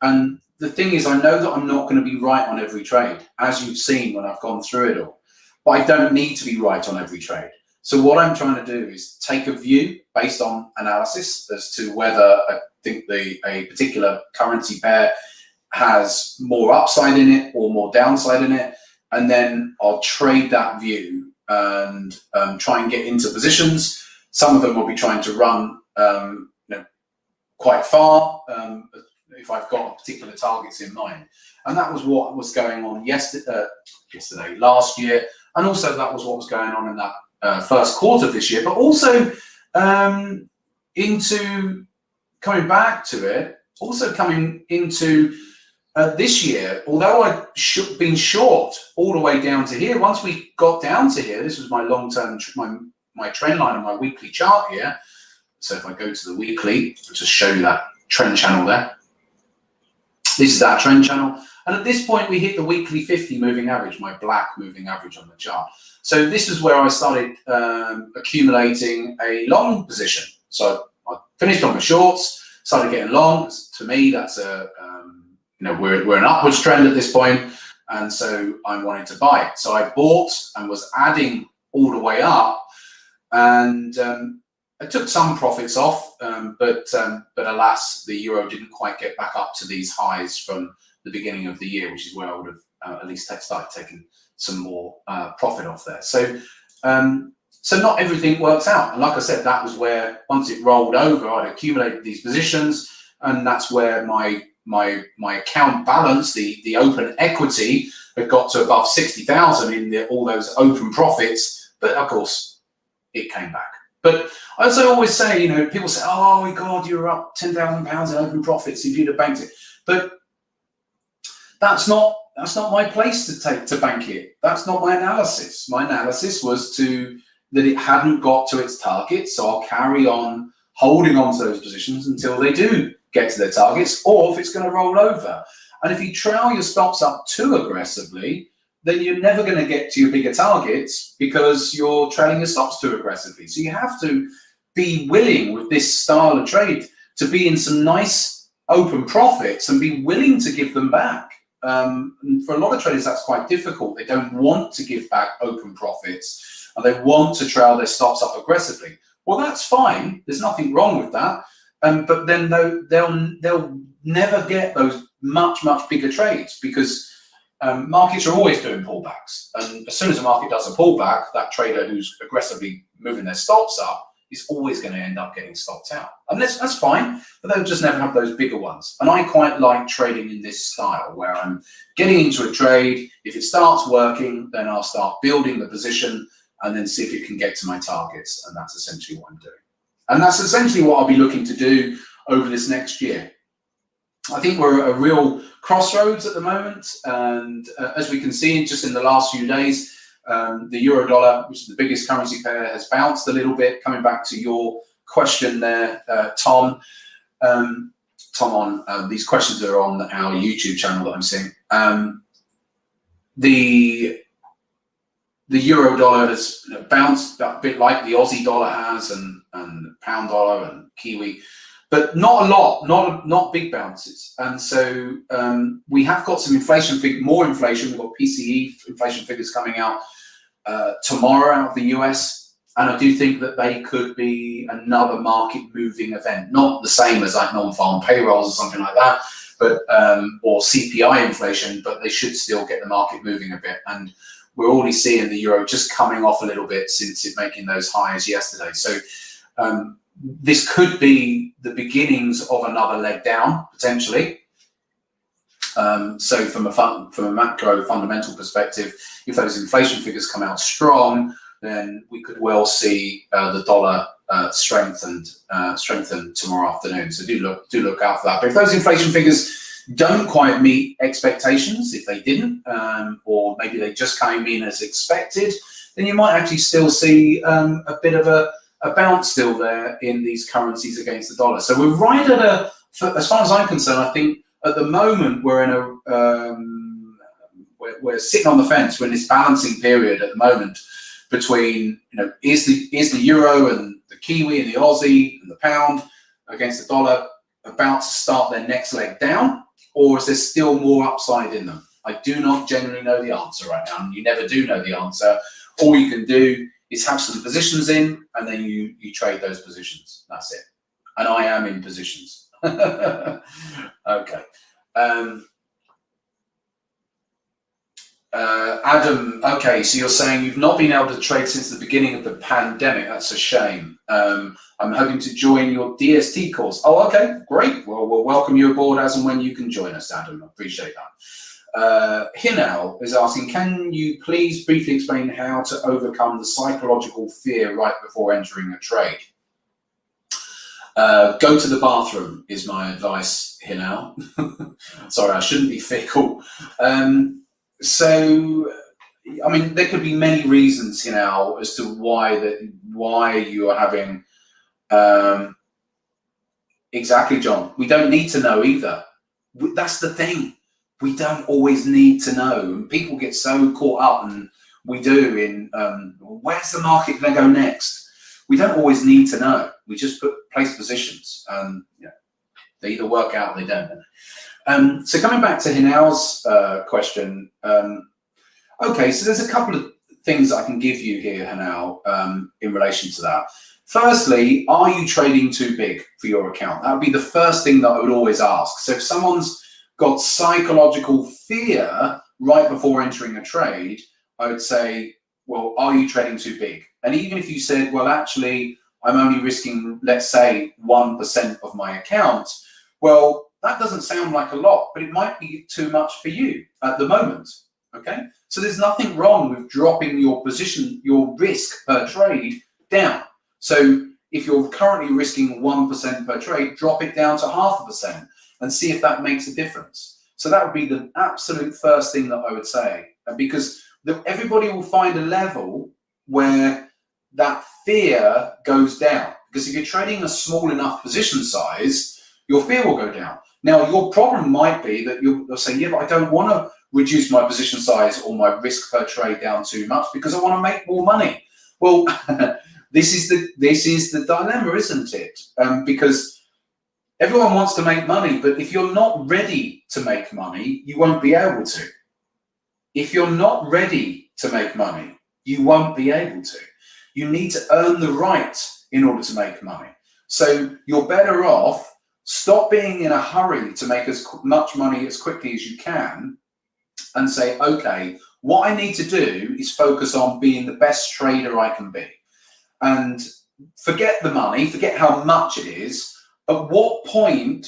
And the thing is, I know that I'm not going to be right on every trade, as you've seen when I've gone through it all. But I don't need to be right on every trade. So what I'm trying to do is take a view based on analysis as to whether I think a particular currency pair has more upside in it or more downside in it. And then I'll trade that view and try and get into positions. Some of them will be trying to run quite far if I've got particular targets in mind. And that was what was going on last year. And also that was what was going on in that first quarter of this year, but also into coming back to it, also coming into this year, although I've been short all the way down to here, once we got down to here, this was my long-term, my trend line on my weekly chart here. So if I go to the weekly, I'll just show you that trend channel there. This is that trend channel. And at this point, we hit the weekly 50 moving average, my black moving average on the chart. So this is where I started accumulating a long position. So I finished on my shorts, started getting long. To me, that's we're an upwards trend at this point, and so I wanted to buy it. So I bought and was adding all the way up, and it took some profits off, but alas, the euro didn't quite get back up to these highs from the beginning of the year, which is where I would have at least started taking some more profit off there. So not everything works out. And like I said, that was where once it rolled over, I'd accumulated these positions, and that's where my account balance, the open equity, had got to above 60,000 in all those open profits. But of course, it came back. But as I always say, people say, "Oh my God, you're up £10,000 in open profits if you'd have banked it." But that's not my place to bank it. That's not my analysis. My analysis was that it hadn't got to its target, so I'll carry on holding on to those positions until they do get to their targets, or if it's going to roll over. And if you trail your stops up too aggressively, then you're never going to get to your bigger targets because you're trailing your stops too aggressively. So you have to be willing with this style of trade to be in some nice open profits and be willing to give them back. And for a lot of traders, that's quite difficult. They don't want to give back open profits and they want to trail their stops up aggressively. Well, that's fine. There's nothing wrong with that. But then they'll never get those much bigger trades because markets are always doing pullbacks. And as soon as a market does a pullback, that trader who's aggressively moving their stops up is always going to end up getting stopped out. And that's fine, but they'll just never have those bigger ones. And I quite like trading in this style where I'm getting into a trade. If it starts working, then I'll start building the position and then see if it can get to my targets. And that's essentially what I'm doing. And that's essentially what I'll be looking to do over this next year. I think we're at a real crossroads at the moment. And as we can see just in the last few days, the euro dollar, which is the biggest currency pair, has bounced a little bit. Coming back to your question there, Tom. These questions are on our YouTube channel that I'm seeing. The euro dollar has bounced a bit like the Aussie dollar has, and pound dollar and Kiwi, but not a lot, not big bounces. And so we have got some inflation, more inflation. We've got PCE inflation figures coming out tomorrow out of the US, and I do think that they could be another market moving event, not the same as like non-farm payrolls or something like that, but or CPI inflation, but they should still get the market moving a bit. And we're already seeing the euro just coming off a little bit since it making those highs yesterday. So this could be the beginnings of another leg down potentially. So from a macro fundamental perspective, if those inflation figures come out strong, then we could well see the dollar strengthen tomorrow afternoon. So do look out for that. But if those inflation figures don't quite meet expectations, if they didn't, or maybe they just came in as expected, then you might actually still see a bit of a bounce still there in these currencies against the dollar. So we're right at as far as I'm concerned, I think at the moment we're in we're sitting on the fence. We're in this balancing period at the moment between, is the euro and the Kiwi and the Aussie and the pound against the dollar about to start their next leg down, or is there still more upside in them? I do not generally know the answer right now, and you never do know the answer. All you can do is have some positions in, and then you trade those positions. That's it. And I am in positions. Okay. Adam, okay, so you're saying you've not been able to trade since the beginning of the pandemic. That's a shame. I'm hoping to join your DST course. Oh, okay, great. Well, we'll welcome you aboard as and when you can join us, Adam. I appreciate that. Hinal is asking, can you please briefly explain how to overcome the psychological fear right before entering a trade? Go to the bathroom is my advice, Hinal. Sorry, I shouldn't be fickle. So, I mean, there could be many reasons, as to why you are having. Exactly, John. We don't need to know either. That's the thing. We don't always need to know. And people get so caught up, and we do, in where's the market going to go next? We don't always need to know. We just place positions. They either work out or they don't. So coming back to Hinal's question, okay, so there's a couple of things I can give you here, Hinal, in relation to that. Firstly, are you trading too big for your account? That would be the first thing that I would always ask. So if someone's got psychological fear right before entering a trade, I would say, well, are you trading too big? And even if you said, well, actually, I'm only risking, let's say, 1% of my account, well, that doesn't sound like a lot, but it might be too much for you at the moment, okay? So there's nothing wrong with dropping your position, your risk per trade down. So if you're currently risking 1% per trade, drop it down to 0.5% and see if that makes a difference. So that would be the absolute first thing that I would say, because everybody will find a level where that fear goes down. Because if you're trading a small enough position size, your fear will go down. Now, your problem might be that you'll say, yeah, but I don't want to reduce my position size or my risk per trade down too much because I want to make more money. Well, this is the dilemma, isn't it? Because everyone wants to make money, but if you're not ready to make money, you won't be able to. If you're not ready to make money, you won't be able to. You need to earn the right in order to make money. So you're better off stop being in a hurry to make as much money as quickly as you can and say, okay, what I need to do is focus on being the best trader I can be. And forget the money, forget how much it is. At what point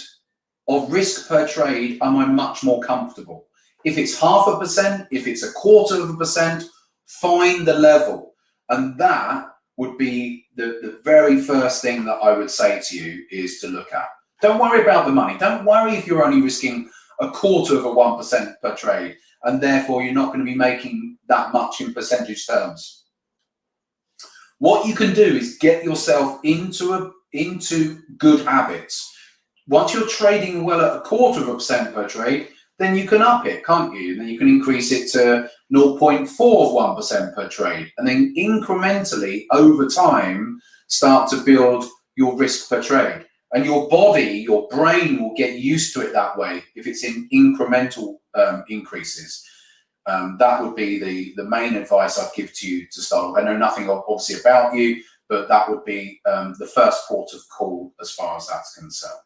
of risk per trade am I much more comfortable? If it's 0.5%, if it's 0.25%, find the level. And that would be the very first thing that I would say to you is to look at. Don't worry about the money. Don't worry if you're only risking 0.25% per trade, and therefore you're not going to be making that much in percentage terms. What you can do is get yourself into good habits. Once you're trading well at 0.25% per trade, then you can up it, can't you? Then you can increase it to 0.41% per trade, and then incrementally over time start to build your risk per trade. And your body, your brain will get used to it that way if it's in incremental increases. That would be the main advice I'd give to you to start with. I know nothing obviously about you, but that would be the first port of call as far as that's concerned.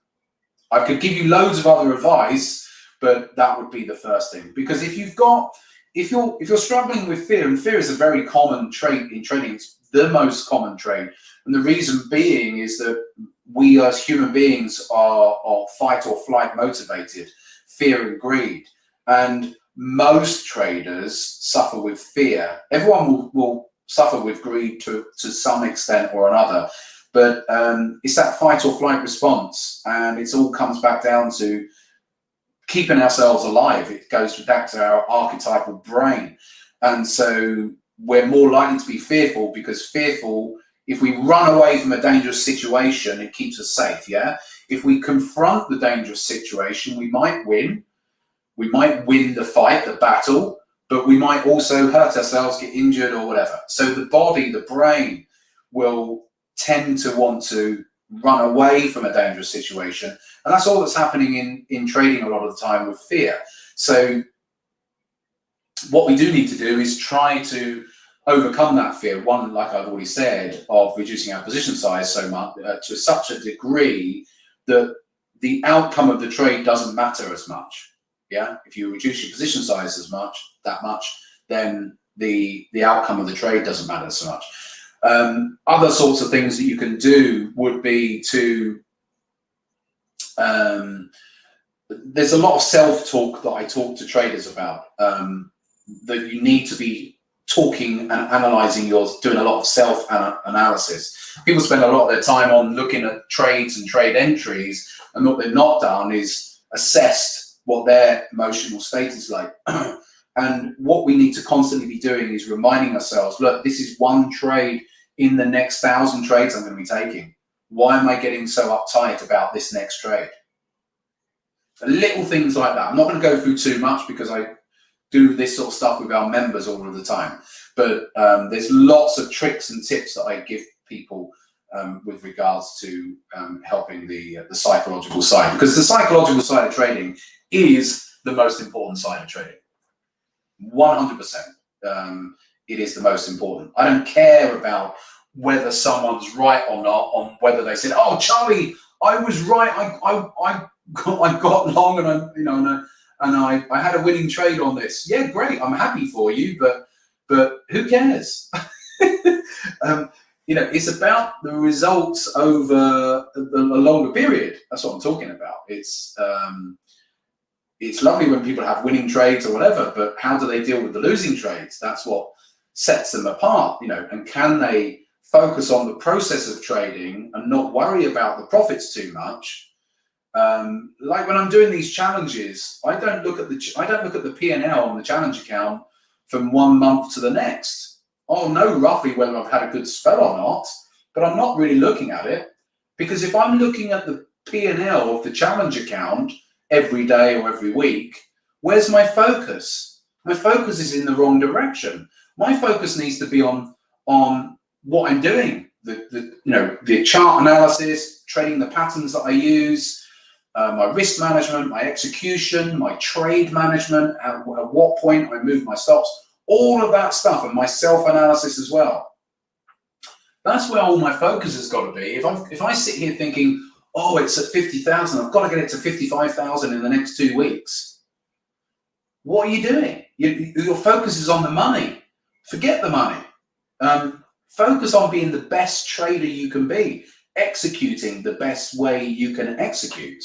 I could give you loads of other advice, but that would be the first thing. Because if you're struggling with fear, and fear is a very common trait in trading, it's the most common trait. And the reason being is that we as human beings are fight or flight motivated, fear and greed. And most traders suffer with fear. Everyone will suffer with greed to some extent or another. But it's that fight or flight response. And it all comes back down to keeping ourselves alive. It goes back to our archetypal brain. And so we're more likely to be fearful because fearful, if we run away from a dangerous situation, it keeps us safe, yeah? If we confront the dangerous situation, we might win. We might win the fight, the battle, but we might also hurt ourselves, get injured or whatever. So the body, the brain will tend to want to run away from a dangerous situation. And that's all that's happening in trading a lot of the time with fear. So what we do need to do is try to overcome that fear. One, like I've already said, of reducing our position size so much to such a degree that the outcome of the trade doesn't matter as much. Yeah, if you reduce your position size that much, then the outcome of the trade doesn't matter so much. Other sorts of things that you can do would be to there's a lot of self-talk that I talk to traders about, that you need to be talking and analyzing doing a lot of self-analysis. People spend a lot of their time on looking at trades and trade entries, and what they've not done is assessed what their emotional state is like. And what we need to constantly be doing is reminding ourselves, look, this is one trade in the next 1,000 trades I'm going to be taking. Why am I getting so uptight about this next trade? Little things like that. I'm not going to go through too much because I do this sort of stuff with our members all of the time. But there's lots of tricks and tips that I give people with regards to helping the psychological side. Because the psychological side of trading is the most important side of trading. 100%. It is the most important. I don't care about whether someone's right or not, on whether they said, "Oh, Charlie, I was right. I got long, and I had a winning trade on this." Yeah, great. I'm happy for you, but who cares? It's about the results over a longer period. That's what I'm talking about. It's lovely when people have winning trades or whatever, but how do they deal with the losing trades? That's what sets them apart, and can they focus on the process of trading and not worry about the profits too much? Like when I'm doing these challenges, I don't look at the P&L on the challenge account from 1 month to the next. I'll know roughly whether I've had a good spell or not, but I'm not really looking at it, because if I'm looking at the P&L of the challenge account every day or every week, where's my focus? My focus is in the wrong direction. My focus needs to be on what I'm doing, the chart analysis, trading the patterns that I use, my risk management, my execution, my trade management, at what point I move my stops, all of that stuff, and my self-analysis as well. That's where all my focus has got to be. If I sit here thinking, oh, it's at 50,000, I've got to get it to 55,000 in the next 2 weeks. What are you doing? Your focus is on the money. Forget the money. Focus on being the best trader you can be, executing the best way you can execute.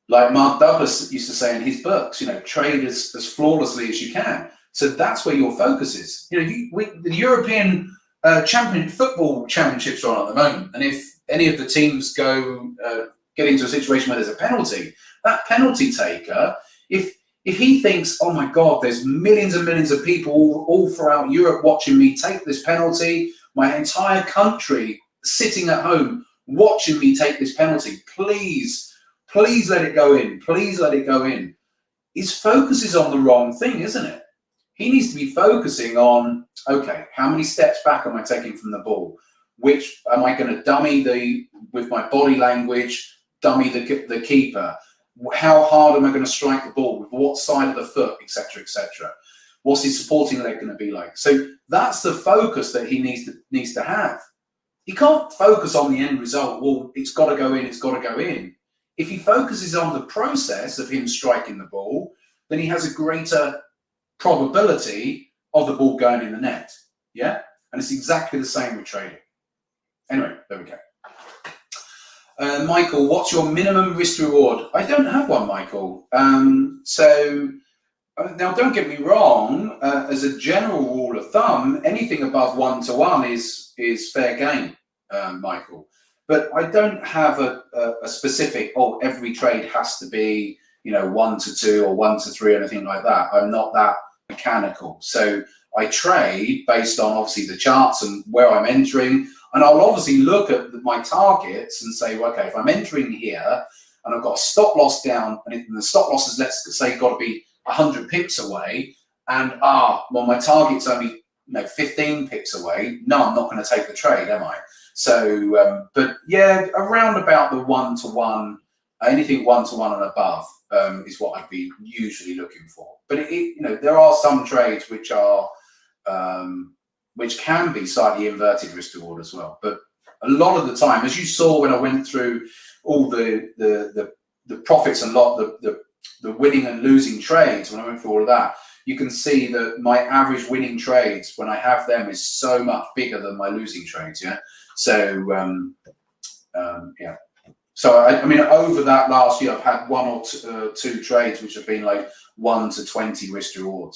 Like Mark Douglas used to say in his books, trade as flawlessly as you can. So that's where your focus is. The European football championships are on at the moment, and if any of the teams get into a situation where there's a penalty, that penalty taker, if he thinks, oh my God, there's millions and millions of people all throughout Europe watching me take this penalty, my entire country sitting at home watching me take this penalty, please let it go in, please let it go in. His focus is on the wrong thing, isn't it? He needs to be focusing on, okay, how many steps back am I taking from the ball? Which am I going to dummy with my body language, dummy the keeper? How hard am I going to strike the ball? With what side of the foot, etc., etc. What's his supporting leg going to be like? So that's the focus that he needs to have. He can't focus on the end result. Well, it's got to go in, it's got to go in. If he focuses on the process of him striking the ball, then he has a greater probability of the ball going in the net. Yeah? And it's exactly the same with trading. Anyway, there we go. Michael, what's your minimum risk reward? I don't have one, Michael. So now don't get me wrong, as a general rule of thumb, anything above 1-to-1 is fair game, Michael. But I don't have a specific, every trade has to be, 1-to-2 or 1-to-3 or anything like that. I'm not that mechanical. So I trade based on obviously the charts and where I'm entering. And I'll obviously look at my targets and say, well, okay, if I'm entering here and I've got a stop loss down, and the stop loss is, let's say, got to be 100 pips away, and my target's only 15 pips away. No, I'm not going to take the trade, am I? So, but yeah, around about the 1-to-1, anything 1-to-1 and above is what I'd be usually looking for. But there are some trades which are which can be slightly inverted risk reward as well. But a lot of the time, as you saw when I went through all the profits and the winning and losing trades, when I went through all of that, you can see that my average winning trades, when I have them, is so much bigger than my losing trades. Yeah. So yeah. So I mean, over that last year, I've had 1 or 2 trades which have been like 1-to-20 risk reward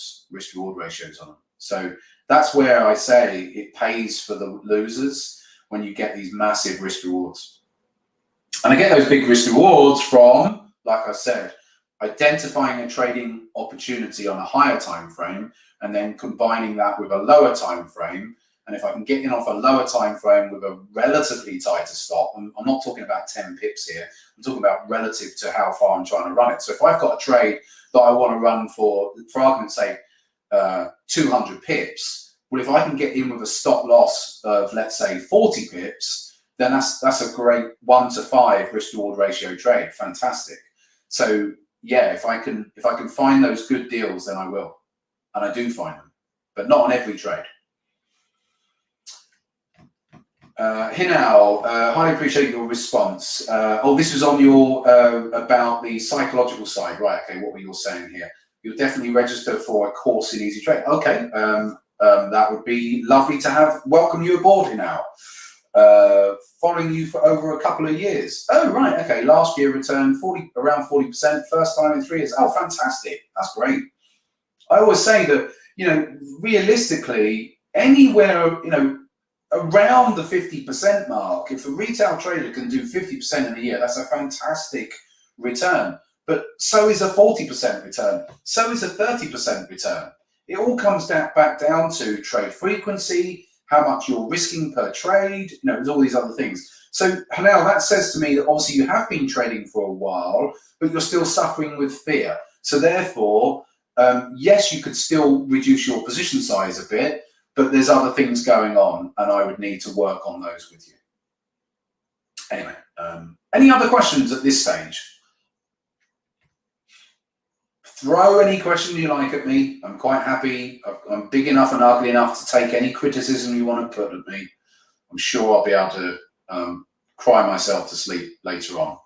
ratios on them. So that's where I say it pays for the losers when you get these massive risk rewards. And I get those big risk rewards from, like I said, identifying a trading opportunity on a higher time frame and then combining that with a lower time frame. And if I can get in off a lower time frame with a relatively tighter stop, I'm not talking about 10 pips here, I'm talking about relative to how far I'm trying to run it. So if I've got a trade that I want to run for argument's sake, 200 pips, well, if I can get in with a stop loss of, let's say, 40 pips, then that's a great 1-to-5 risk reward ratio trade. Fantastic. So yeah, if I can find those good deals, then I will, and I do find them, but not on every trade. Hinal, highly appreciate your response. This was on your about the psychological side, right? Okay, what were you saying here? You'll definitely register for a course in Easy Trade. Okay, that would be lovely to welcome you aboard, Hinal. Following you for over a couple of years. Oh, right, okay. Last year returned around 40%, first time in 3 years. Oh, fantastic. That's great. I always say that, realistically, anywhere, around the 50% mark, if a retail trader can do 50% in a year, that's a fantastic return. But so is a 40% return. So is a 30% return. It all comes back down to trade frequency, how much you're risking per trade, there's all these other things. So now that says to me that obviously you have been trading for a while, but you're still suffering with fear. So therefore, yes, you could still reduce your position size a bit, but there's other things going on, and I would need to work on those with you. Anyway, any other questions at this stage? Throw any question you like at me. I'm quite happy. I'm big enough and ugly enough to take any criticism you want to put at me. I'm sure I'll be able to cry myself to sleep later on.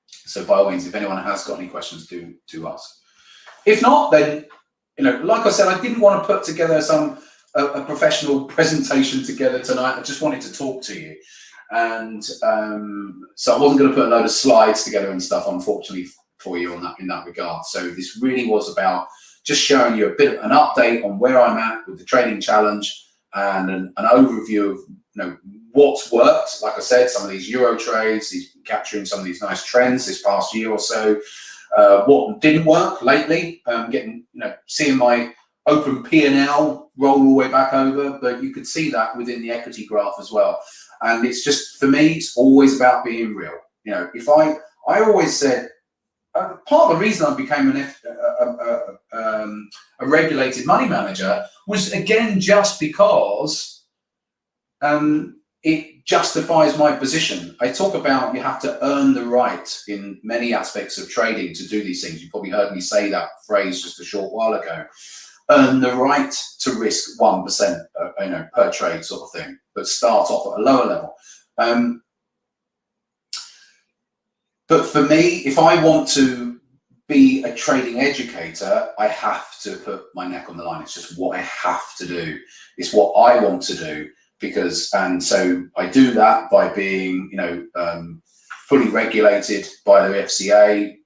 So by all means, if anyone has got any questions, do ask. If not, then, like I said, I didn't want to put together a professional presentation together tonight. I just wanted to talk to you. And so I wasn't going to put a load of slides together and stuff, unfortunately, for you in that regard. So this really was about just showing you a bit of an update on where I'm at with the trading challenge and an overview of what's worked. Like I said, some of these Euro trades, capturing some of these nice trends this past year or so. What didn't work lately, seeing my open P&L roll all the way back over, but you could see that within the equity graph as well. And it's just, for me, it's always about being real. If I always said, part of the reason I became a regulated money manager was, again, just because it justifies my position. I talk about you have to earn the right in many aspects of trading to do these things. You probably heard me say that phrase just a short while ago. Earn the right to risk 1%, per trade sort of thing, but start off at a lower level. But for me, if I want to be a trading educator, I have to put my neck on the line. It's just what I have to do. It's what I want to do. And so I do that by being, fully regulated by the FCA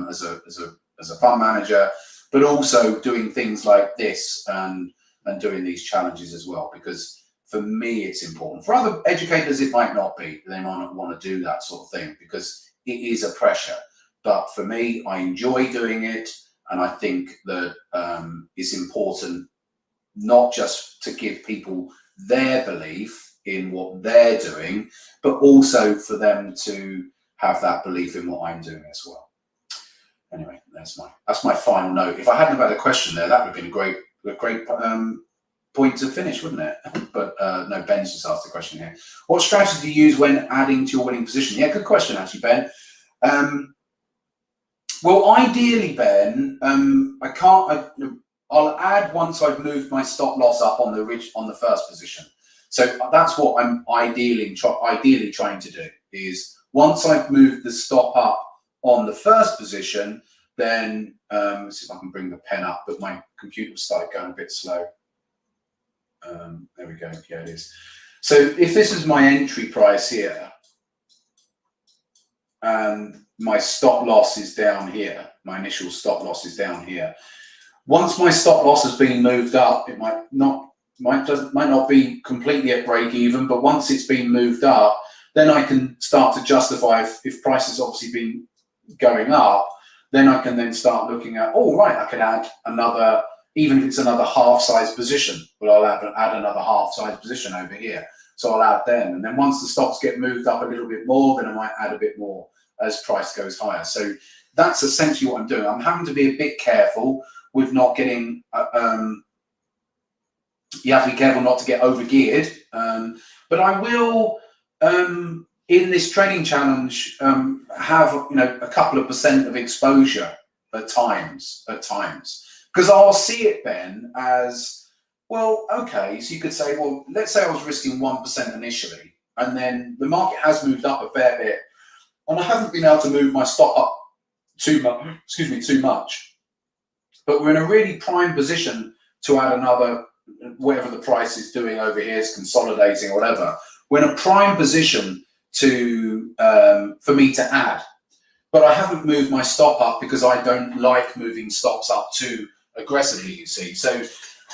as a fund manager, but also doing things like this and doing these challenges as well. Because for me, it's important. For other educators, it might not be. They might not want to do that sort of thing because it is a pressure. But for me, I enjoy doing it, and I think that it's important not just to give people their belief in what they're doing, but also for them to have that belief in what I'm doing as well. Anyway, that's my final note. If I hadn't have had a question there, that would have been a great point to finish, wouldn't it? But no, Ben's just asked a question here. What strategy do you use when adding to your winning position? Yeah, good question, actually, Ben. Well, ideally, Ben, I'll add once I've moved my stop loss up on the first position. So that's what I'm ideally trying to do, is once I've moved the stop up on the first position, then let's see if I can bring the pen up, but my computer started going a bit slow. There we go. Yeah, it is. So if this is my entry price here, and my stop loss is down here, my initial stop loss is down here. Once my stop loss has been moved up, it might not be completely at break even, but once it's been moved up, then I can start to justify if price has obviously been going up, then I can then start looking at, oh, right, I can add another, even if it's another half-size position, but I'll add another half-size position over here. So I'll add them. And then once the stops get moved up a little bit more, then I might add a bit more as price goes higher. So that's essentially what I'm doing. I'm having to be a bit careful with not getting, you have to be careful not to get over-geared. But I will, in this trading challenge, have a couple of % of exposure at times. Because I'll see it then as Well, okay, so you could say, well, let's say I was risking 1% initially, and then the market has moved up a fair bit, and I haven't been able to move my stop up too much. But we're in a really prime position to add another, whatever the price is doing over here is consolidating or whatever. We're in a prime position to for me to add, but I haven't moved my stop up because I don't like moving stops up too aggressively. You see, so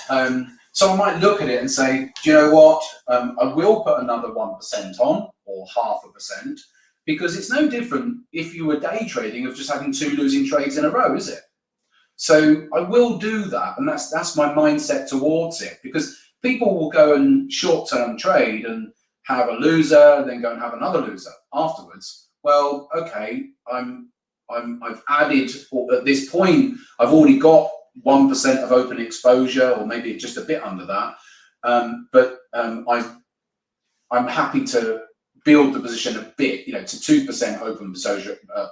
I might look at it and say, do you know what? I will put another 1% on, or 0.5%, because it's no different if you were day trading of just having 2 losing trades in a row, is it? So I will do that, and that's my mindset towards it, because people will go and short-term trade and have a loser, then go and have another loser afterwards. Well, okay, I've added, at this point, I've already got 1% of open exposure, or maybe just a bit under that. But I'm happy to build the position a bit, to 2% open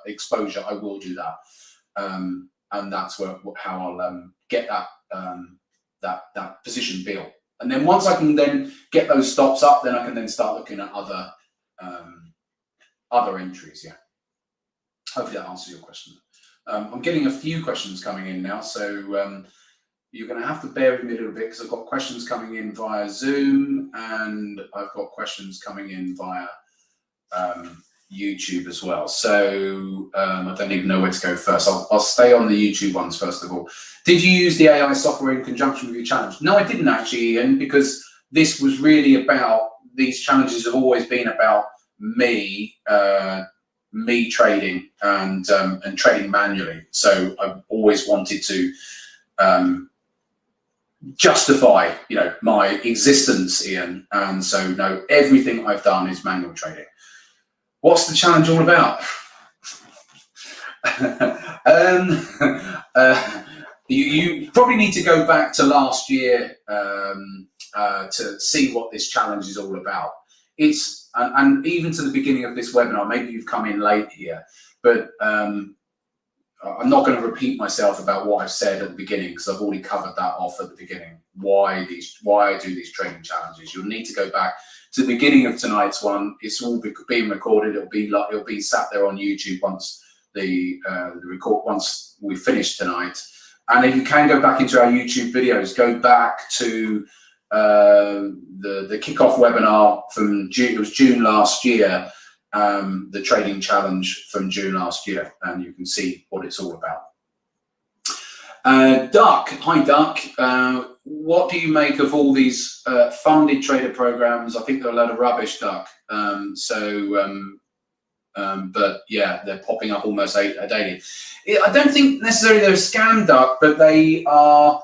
exposure. I will do that. And that's how I'll get that position built. And then once I can then get those stops up, then I can then start looking at other entries. Yeah. Hopefully that answers your question. I'm getting a few questions coming in now, so you're going to have to bear with me a little bit, because I've got questions coming in via Zoom, and I've got questions coming in via YouTube as well. So I don't even know where to go first. I'll stay on the YouTube ones first of all. Did you use the AI software in conjunction with your challenge? No, I didn't actually, Ian, because this was really about, these challenges have always been about me trading and trading manually. So I've always wanted to justify, my existence, Ian. And so no, everything I've done is manual trading. What's the challenge all about? You probably need to go back to last year to see what this challenge is all about. It's and even to the beginning of this webinar, maybe you've come in late here, but I'm not going to repeat myself about what I've said at the beginning, because I've already covered that off at the beginning. Why I do these trading challenges? You'll need to go back to the beginning of tonight's one. It's all being recorded. It'll be sat there on YouTube once once we finish tonight. And if you can go back into our YouTube videos, go back to the kickoff webinar from June. It was June last year. The trading challenge from June last year, and you can see what it's all about. Duck, hi Duck. What do you make of all these funded trader programs? I think they're a load of rubbish, Duck. But yeah, they're popping up almost daily. I don't think necessarily they're a scam, Duck, but they are.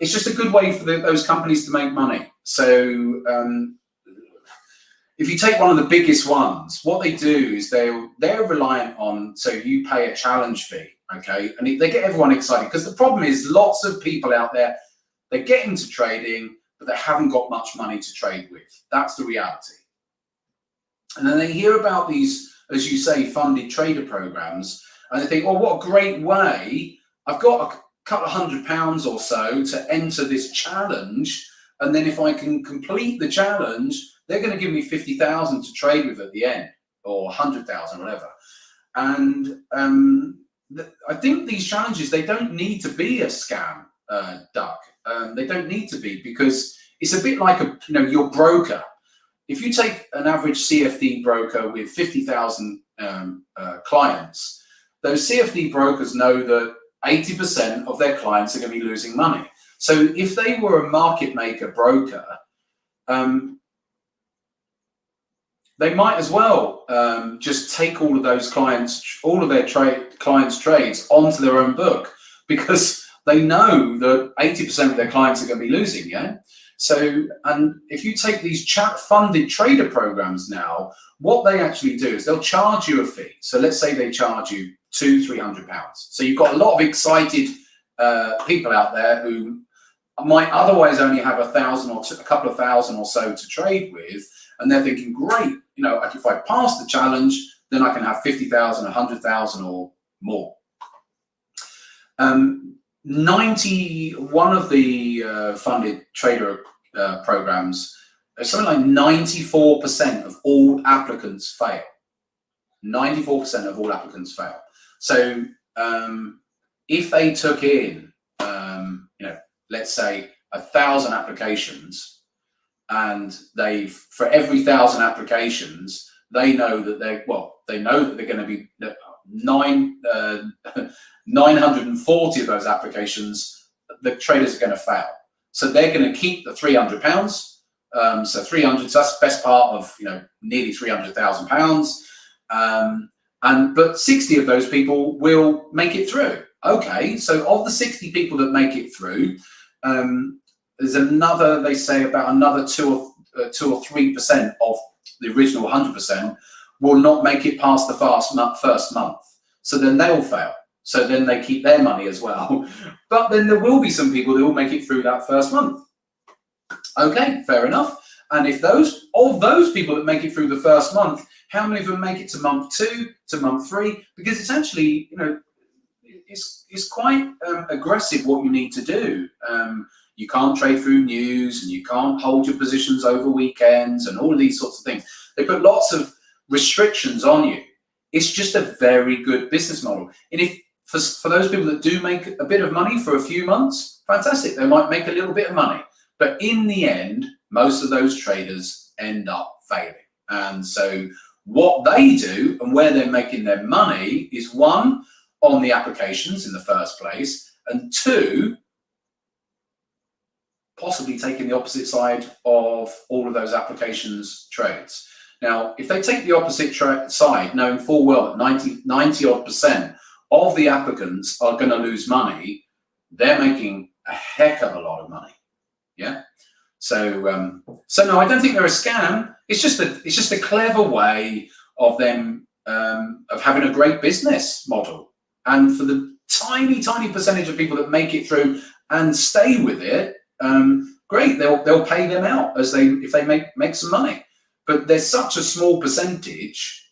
It's just a good way for those companies to make money. So if you take one of the biggest ones, what they do is they're reliant on, so you pay a challenge fee, okay, and they get everyone excited, because the problem is lots of people out there, they get into trading, but they haven't got much money to trade with. That's the reality. And then they hear about these, as you say, funded trader programs, and they think, oh, what a great way. I've got a couple of £100 or so to enter this challenge, and then if I can complete the challenge, they're going to give me 50,000 to trade with at the end, or 100,000, whatever. And I think these challenges, they don't need to be a scam, Duck. They don't need to be, because it's a bit like your broker. If you take an average CFD broker with 50,000 clients, those CFD brokers know that 80% of their clients are going to be losing money. So if they were a market maker broker, they might as well just take all of those clients, all of their clients' trades onto their own book, because they know that 80% of their clients are going to be losing. Yeah. So, and if you take these funded trader programs now, what they actually do is they'll charge you a fee. So let's say they charge you £200-300. So you've got a lot of excited people out there who might otherwise only have 1,000 or a couple of thousand or so to trade with, and they're thinking, great, if I pass the challenge, then I can have 50,000, 100,000 or more. one of the funded trader programs, something like 94% of all applicants fail. 94% of all applicants fail. So if they took in, let's say 1,000 applications, and for every 1,000 applications, they know that they're going to be 940 of those applications, the traders are going to fail. So they're going to keep the £300. So 300, so that's the best part of nearly £300,000. But 60 of those people will make it through. Okay, so of the 60 people that make it through, there's another, they say about another 2 or 3% of the original 100% will not make it past the first month. So then they'll fail. So then they keep their money as well. But then there will be some people that will make it through that first month. Okay, fair enough. And if those people that make it through the first month, how many of them make it to month 2, to month 3? Because it's actually, it's quite aggressive what you need to do. You can't trade through news, and you can't hold your positions over weekends, and all of these sorts of things. They put lots of restrictions on you. It's just a very good business model. And if for those people that do make a bit of money for a few months, fantastic. They might make a little bit of money. But in the end, most of those traders end up failing. And so what they do and where they're making their money is, 1, on the applications in the first place, and 2, possibly taking the opposite side of all of those applications trades. Now, if they take the opposite side, knowing full well that 90% of the applicants are going to lose money, they're making a heck of a lot of money. Yeah. So no, I don't think they're a scam. It's just a clever way of them of having a great business model. And for the tiny percentage of people that make it through and stay with it, great. They'll pay them out if they make some money. But there's such a small percentage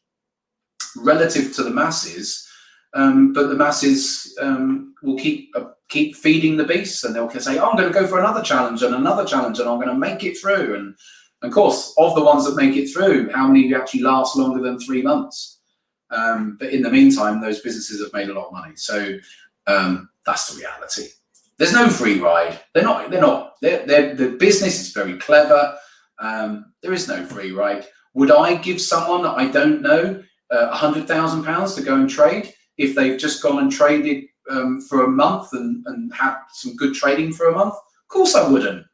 relative to the masses. But the masses will keep feeding the beast, and they'll say, "Oh, I'm going to go for another challenge and another challenge, and I'm going to make it through." And of course, of the ones that make it through, how many actually last longer than 3 months? But in the meantime, those businesses have made a lot of money. So that's the reality. There's no free ride. The business is very clever. There is no free ride. Would I give someone that I don't know £100,000 to go and trade if they've just gone and traded for a month and had some good trading for a month? Of course I wouldn't.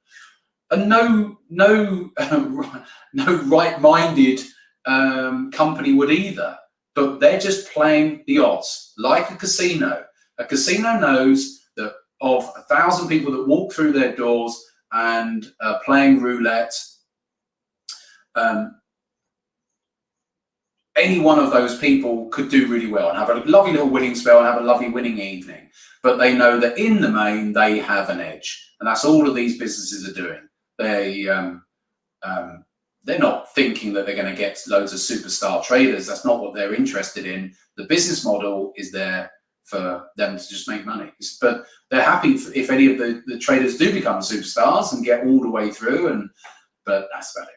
And no right-minded company would either. But they're just playing the odds, like a casino. A casino knows that of 1,000 people that walk through their doors and playing roulette, any one of those people could do really well and have a lovely little winning spell and have a lovely winning evening. But they know that in the main, they have an edge. And that's all of these businesses are doing. They're not thinking that they're going to get loads of superstar traders. That's not what they're interested in. The business model is there for them to just make money. But they're happy if any of the traders do become superstars and get all the way through. But that's about it.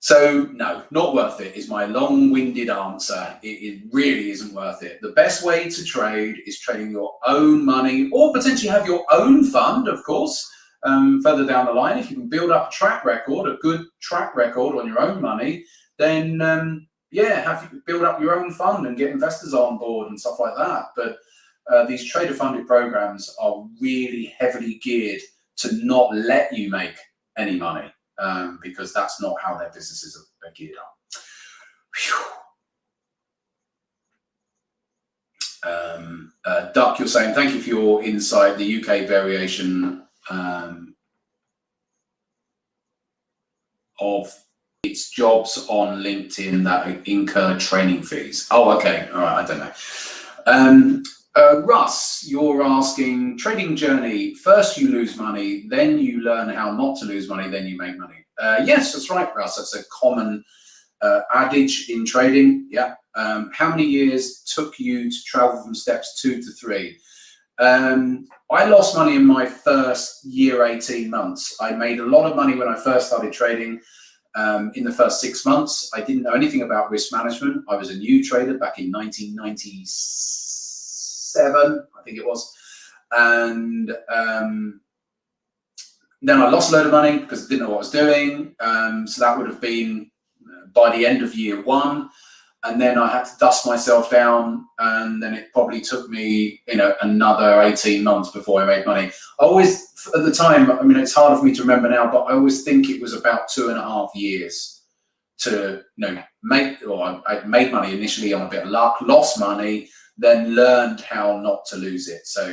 So no, not worth it is my long-winded answer. It really isn't worth it. The best way to trade is trading your own money, or potentially have your own fund, of course, further down the line. If you can build up a track record, a good track record on your own money, then have you build up your own fund and get investors on board and stuff like that. But these trader-funded programs are really heavily geared to not let you make any money. Because that's not how their businesses are geared up. Duck, you're saying, thank you for your insight. The UK variation of its jobs on LinkedIn that incur training fees. Oh, okay. All right. I don't know. Russ, you're asking, trading journey, first you lose money, then you learn how not to lose money, then you make money. Yes, that's right, Russ. That's a common adage in trading. Yeah. How many years took you to travel from steps 2 to 3? I lost money in my first year, 18 months. I made a lot of money when I first started trading. In the first 6 months, I didn't know anything about risk management. I was a new trader back in 1997, I think it was. And then I lost a load of money because I didn't know what I was doing. So that would have been by the end of year 1. And then I had to dust myself down, and then it probably took me, another 18 months before I made money. I always, at the time, I mean, it's harder for me to remember now, but I always think it was about 2.5 years to, make, or I made money initially on a bit of luck, lost money, then learned how not to lose it. So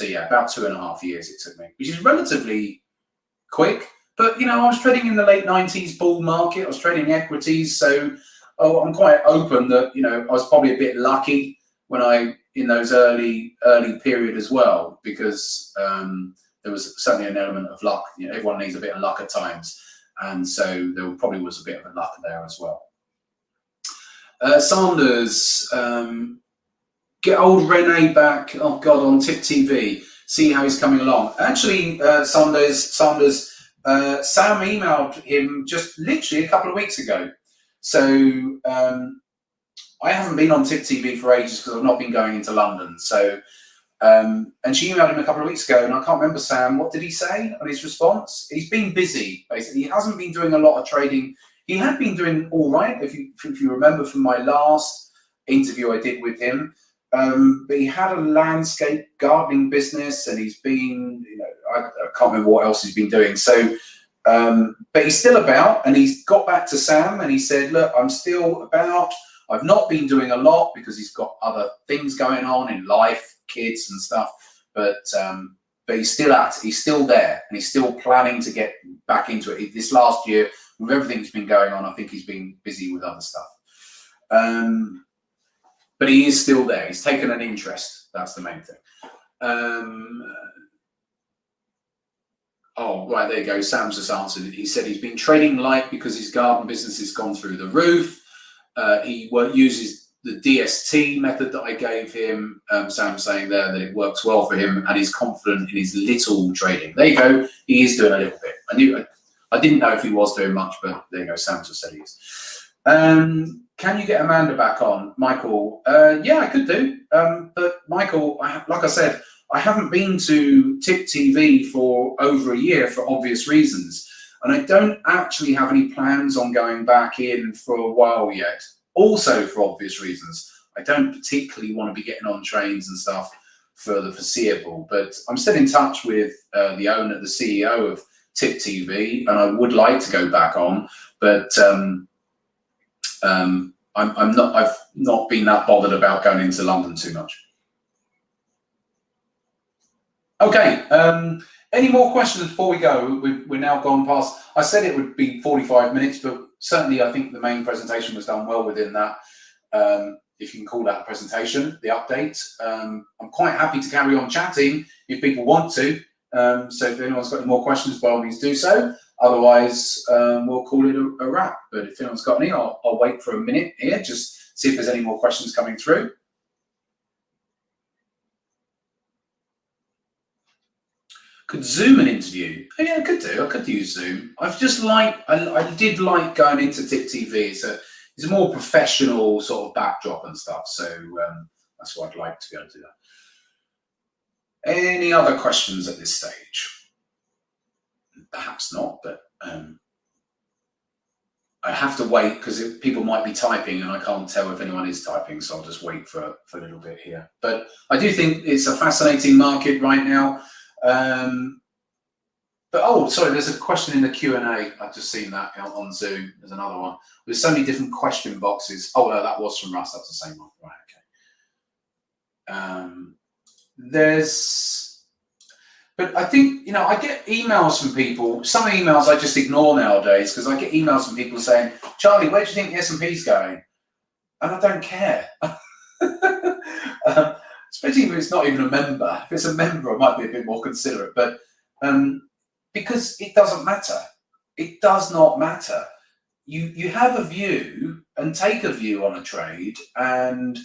yeah, about 2.5 years it took me, which is relatively quick. But, I was trading in the late 90s bull market. I was trading equities, so I'm quite open that, I was probably a bit lucky when in those early period as well, because there was certainly an element of luck. Everyone needs a bit of luck at times. And so there probably was a bit of a luck there as well. Sanders, get old Rene back, oh God, on Tip TV, see how he's coming along. Actually, Sanders, Sam emailed him just literally a couple of weeks ago. So I haven't been on Tip TV for ages because I've not been going into London. So, and she emailed him a couple of weeks ago, and I can't remember, Sam, what did he say on his response? He's been busy, basically. He hasn't been doing a lot of trading. He had been doing all right, if you remember from my last interview I did with him. But he had a landscape gardening business, and he's been, I can't remember what else he's been doing. So, but he's still about, and he's got back to Sam and he said, look, I'm still about. I've not been doing a lot because he's got other things going on in life, kids and stuff, but he's still there, and he's still planning to get back into it. This last year, with everything that's been going on, I think he's been busy with other stuff. But he is still there. He's taken an interest. That's the main thing. Oh, right, there you go. Sam's just answered it. He said he's been trading light because his garden business has gone through the roof. He uses the DST method that I gave him. Sam's saying there that it works well for him, and he's confident in his little trading. There you go. He is doing a little bit. I didn't know if he was doing much, but there you go. Sam just said he is. Can you get Amanda back on, Michael? Yeah, I could do. But Michael, like I said, I haven't been to Tip TV for over a year for obvious reasons. And I don't actually have any plans on going back in for a while yet. Also for obvious reasons. I don't particularly want to be getting on trains and stuff for the foreseeable. But I'm still in touch with the owner, the CEO of Tip TV, and I would like to go back on. But I've not been that bothered about going into London too much. Okay, any more questions before we go? We're now gone past, I said it would be 45 minutes, but certainly I think the main presentation was done well within that. If you can call that a presentation, the update. I'm quite happy to carry on chatting if people want to. So if anyone's got any more questions, by all means do so. Otherwise, we'll call it a wrap. But if anyone's got any, I'll wait for a minute here, just see if there's any more questions coming through. Could Zoom an interview? Oh, yeah, I could do. I could use Zoom. I did like going into Tip TV. It's a more professional sort of backdrop and stuff. So that's what I'd like to be able to do that. Any other questions at this stage? Perhaps not, but I have to wait because people might be typing and I can't tell if anyone is typing. So I'll just wait for a little bit here. But I do think it's a fascinating market right now. But oh, sorry, there's a question in the Q&A. I've just seen that on Zoom. There's another one. There's so many different question boxes. Oh, no, that was from Russ. That's the same one. Right, okay. But I think, I get emails from people. Some emails I just ignore nowadays because I get emails from people saying, Charlie, where do you think the S&P's going? And I don't care. Especially if it's not even a member. If it's a member, I might be a bit more considerate. But because it doesn't matter. It does not matter. You have a view and take a view on a trade, and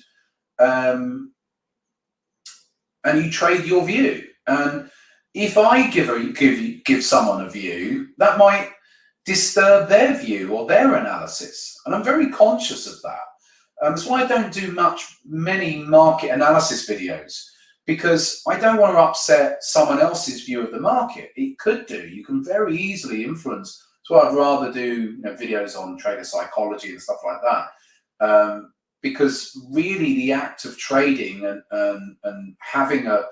and you trade your view. And if I give someone a view, that might disturb their view or their analysis, and I'm very conscious of that. That's why I don't do many market analysis videos, because I don't want to upset someone else's view of the market. It could do. You can very easily influence. So I'd rather do videos on trader psychology and stuff like that, because really the act of trading and having a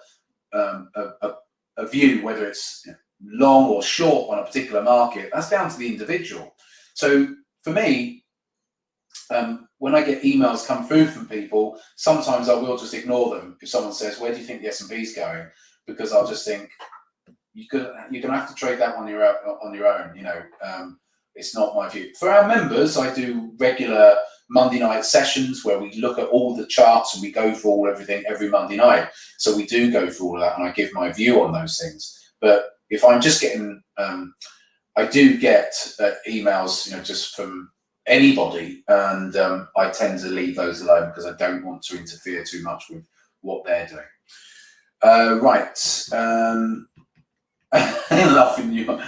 view, whether it's long or short on a particular market, that's down to the individual. So for me, when I get emails come through from people, sometimes I will just ignore them. If someone says, "Where do you think the S&P is going?" Because I'll just think, you're gonna have to trade that on your own. It's not my view. For our members, I do regular Monday night sessions where we look at all the charts and we go through everything every Monday night. So we do go through all of that, and I give my view on those things. But if I'm just getting, I do get emails, just from anybody, and I tend to leave those alone because I don't want to interfere too much with what they're doing. Right. Laughing you.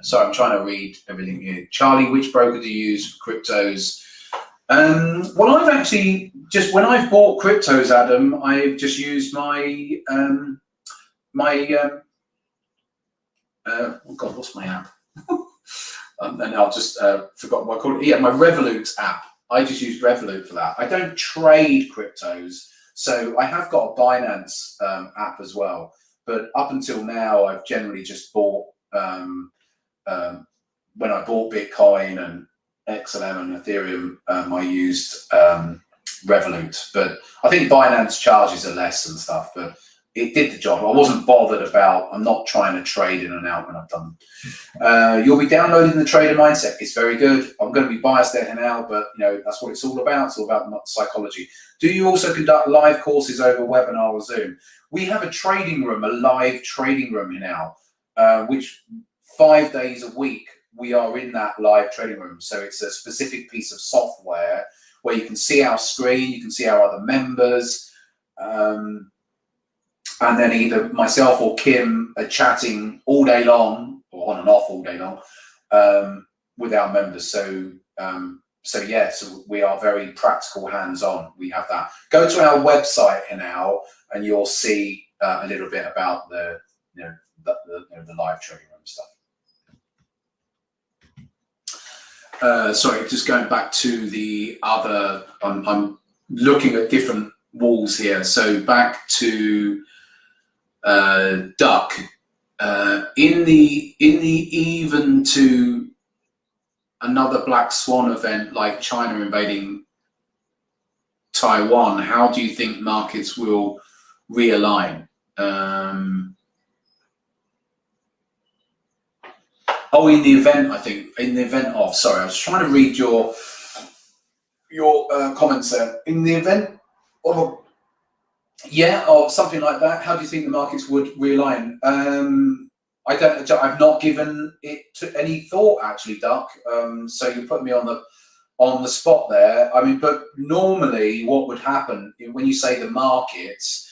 Sorry, I'm trying to read everything here. Charlie, which broker do you use for cryptos? Well, I've actually when I've bought cryptos, Adam, I've just used my oh God, what's my app? And I'll just forgot what I call it. Yeah, my Revolut app. I just use Revolut for that. I don't trade cryptos, so I have got a Binance app as well. But up until now, I've generally just bought. When I bought Bitcoin and XLM and Ethereum, I used Revolut. But I think Binance charges are less and stuff, but it did the job. I wasn't bothered about, I'm not trying to trade in and out when I've done. You'll be downloading the Trader Mindset. It's very good. I'm going to be biased there now, but that's what it's all about. It's all about psychology. Do you also conduct live courses over webinar or Zoom? We have a trading room, a live trading room now, which 5 days a week we are in that live trading room. So it's a specific piece of software where you can see our screen, you can see our other members, and then either myself or Kim are chatting all day long, or on and off all day long, with our members. So we are very practical, hands-on. We have that. Go to our website now, and you'll see a little bit about the live trading room stuff. Sorry, just going back to the other. I'm looking at different walls here. So back to Duck. In the even to another black swan event like China invading Taiwan, how do you think markets will realign? In the event, I think, in the event of, sorry, I was trying to read your comments there. In the event of or something like that, how do you think the markets would realign? I've not given it to any thought, actually, Duck. So you put me on the spot there. I mean, but normally what would happen when you say the markets,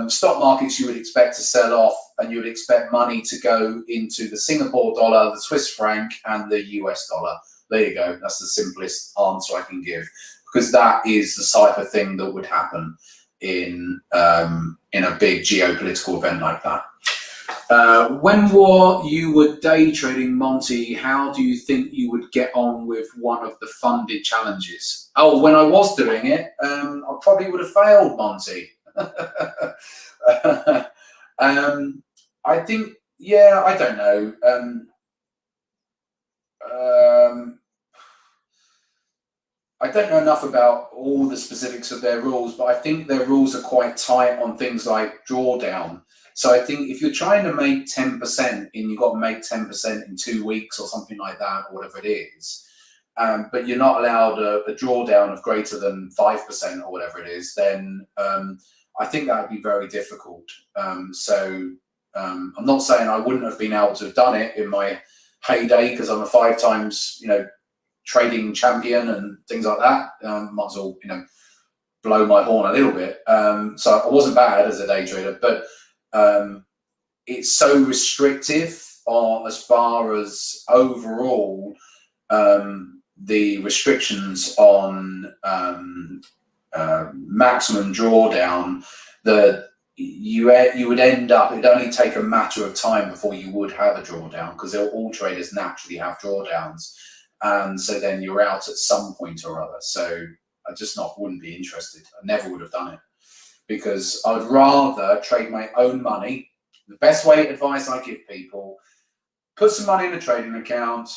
stock markets, you would expect to sell off, and you would expect money to go into the Singapore dollar, the Swiss franc, and the US dollar. There you go. That's the simplest answer I can give, because that is the type of thing that would happen in a big geopolitical event like that. When you were day trading, Monty, how do you think you would get on with one of the funded challenges? Oh, when I was doing it, I probably would have failed, Monty. I think, I don't know. I don't know enough about all the specifics of their rules, but I think their rules are quite tight on things like drawdown. So I think if you're trying to make 10% and you've got to make 10% in 2 weeks or something like that, or whatever it is, but you're not allowed a drawdown of greater than 5% or whatever it is, then I think that would be very difficult. I'm not saying I wouldn't have been able to have done it in my heyday, because I'm a 5 times, trading champion and things like that. Might as well, blow my horn a little bit. So I wasn't bad as a day trader, but it's so restrictive as far as overall the restrictions on maximum drawdown, that you would end up, it'd only take a matter of time before you would have a drawdown, because all traders naturally have drawdowns, and so then you're out at some point or other. So I just wouldn't be interested. I never would have done it, because I'd rather trade my own money. The best advice I give people: put some money in a trading account.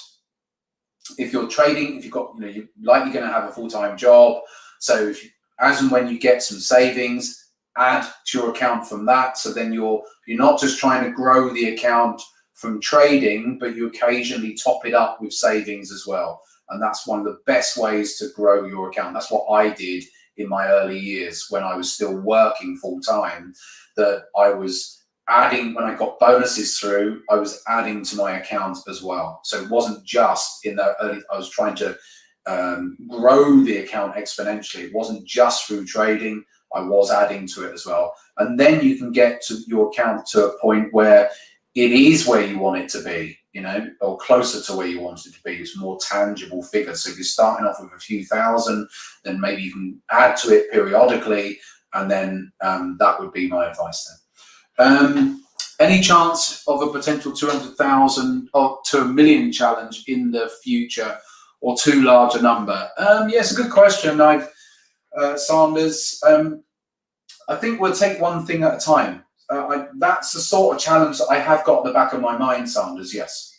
If you're trading, if you've got, you're going to have a full-time job, so as and when you get some savings, add to your account from that. So then you're not just trying to grow the account from trading, but you occasionally top it up with savings as well. And that's one of the best ways to grow your account. That's what I did in my early years when I was still working full-time, that I was adding, when I got bonuses through, I was adding to my account as well. So it wasn't just in the early, I was trying to grow the account exponentially. It wasn't just through trading, I was adding to it as well. And then you can get to your account to a point where it is where you want it to be, or closer to where you want it to be. It's more tangible figures. So if you're starting off with a few thousand, then maybe you can add to it periodically, and then that would be my advice then. Any chance of a potential 200,000 or to $1 million challenge in the future, or too large a number? Yes, a good question. Sanders. I think we'll take one thing at a time. That's the sort of challenge that I have got at the back of my mind, Sanders. Yes,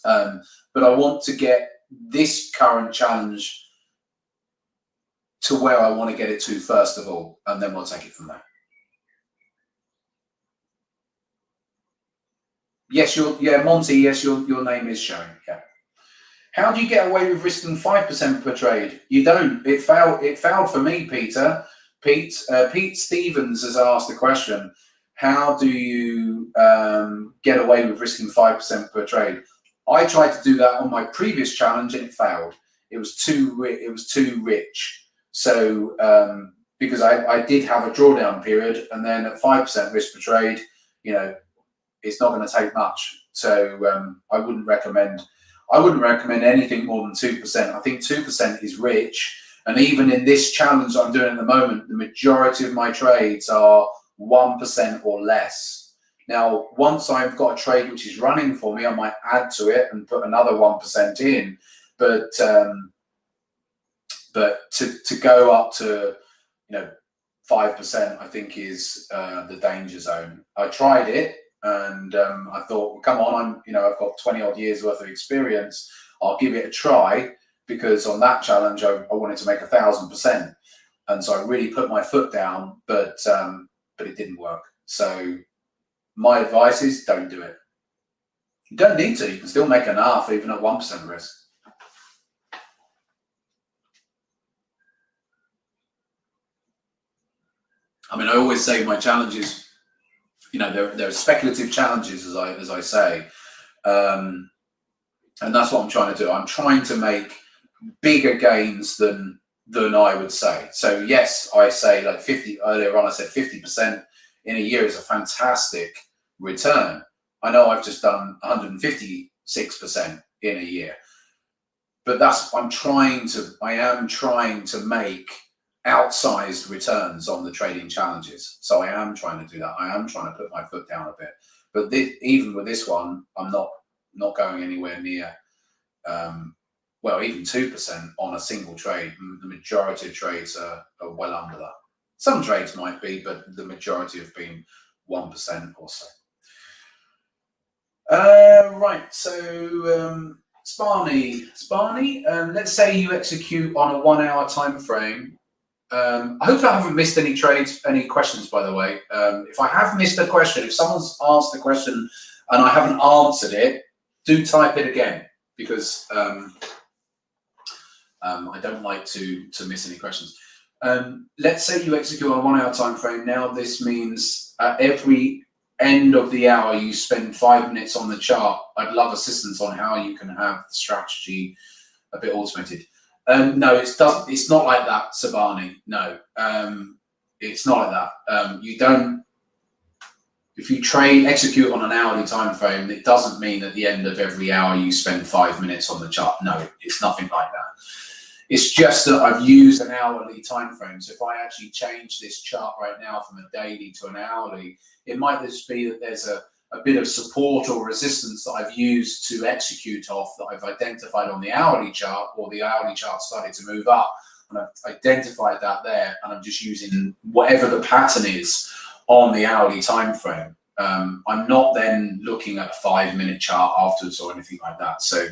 but I want to get this current challenge to where I want to get it to first of all, and then we'll take it from there. Yes, Monty, yes, your name is showing. Yeah. How do you get away with risking 5% per trade? You don't. It failed for me, Peter. Pete Stevens has asked the question: how do you get away with risking 5% per trade? I tried to do that on my previous challenge and it failed. It was too rich. So because I did have a drawdown period, and then at 5% risk per trade, it's not going to take much. So I wouldn't recommend anything more than 2%. I think 2% is rich. And even in this challenge I'm doing at the moment, the majority of my trades are 1% or less. Now, once I've got a trade which is running for me, I might add to it and put another 1% in. But to go up to 5%, I think is the danger zone. I tried it. And I thought, well, come on, I've got 20 odd years worth of experience. I'll give it a try, because on that challenge, I wanted to make 1,000%. And so I really put my foot down, but it didn't work. So my advice is don't do it. You don't need to. You can still make enough even at 1% risk. I always say my challenges, there are speculative challenges, as I say, and that's what I'm trying to do. I'm trying to make bigger gains than I would say. So yes, I say like 50 earlier on. I said 50% in a year is a fantastic return. I know I've just done 156% in a year, but I am trying to make outsized returns on the trading challenges. So I am trying to do that. I am trying to put my foot down a bit. But even with this one, I'm not going anywhere near, even 2% on a single trade. The majority of trades are well under that. Some trades might be, but the majority have been 1% or so. Right, so Sparny, let's say you execute on a 1 hour time frame. I hope I haven't missed any questions, by the way. If I have missed a question, if someone's asked a question and I haven't answered it, do type it again, because I don't like to miss any questions. Let's say you execute on a 1 hour time frame. Now this means at every end of the hour you spend 5 minutes on the chart. I'd love assistance on how you can have the strategy a bit automated. No, it's not like that, Sabani. No, it's not like that. You don't. If you execute on an hourly time frame, it doesn't mean at the end of every hour you spend 5 minutes on the chart. No, it's nothing like that. It's just that I've used an hourly time frame. So if I actually change this chart right now from a daily to an hourly, it might just be that there's a bit of support or resistance that I've used to execute off that I've identified on the hourly chart, or the hourly chart started to move up, and I've identified that there, and I'm just using whatever the pattern is on the hourly time frame. I'm not then looking at a 5 minute chart afterwards or anything like that. So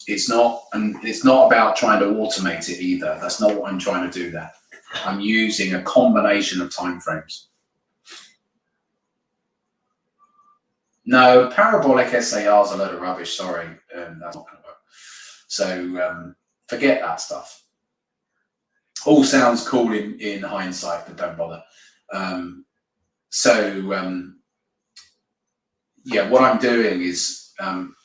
it's not about trying to automate it either. That's not what I'm trying to do there. I'm using a combination of time frames. No, parabolic SAR is a load of rubbish. Sorry, that's not going to work. So forget that stuff. All sounds cool in hindsight, but don't bother. Yeah, what I'm doing is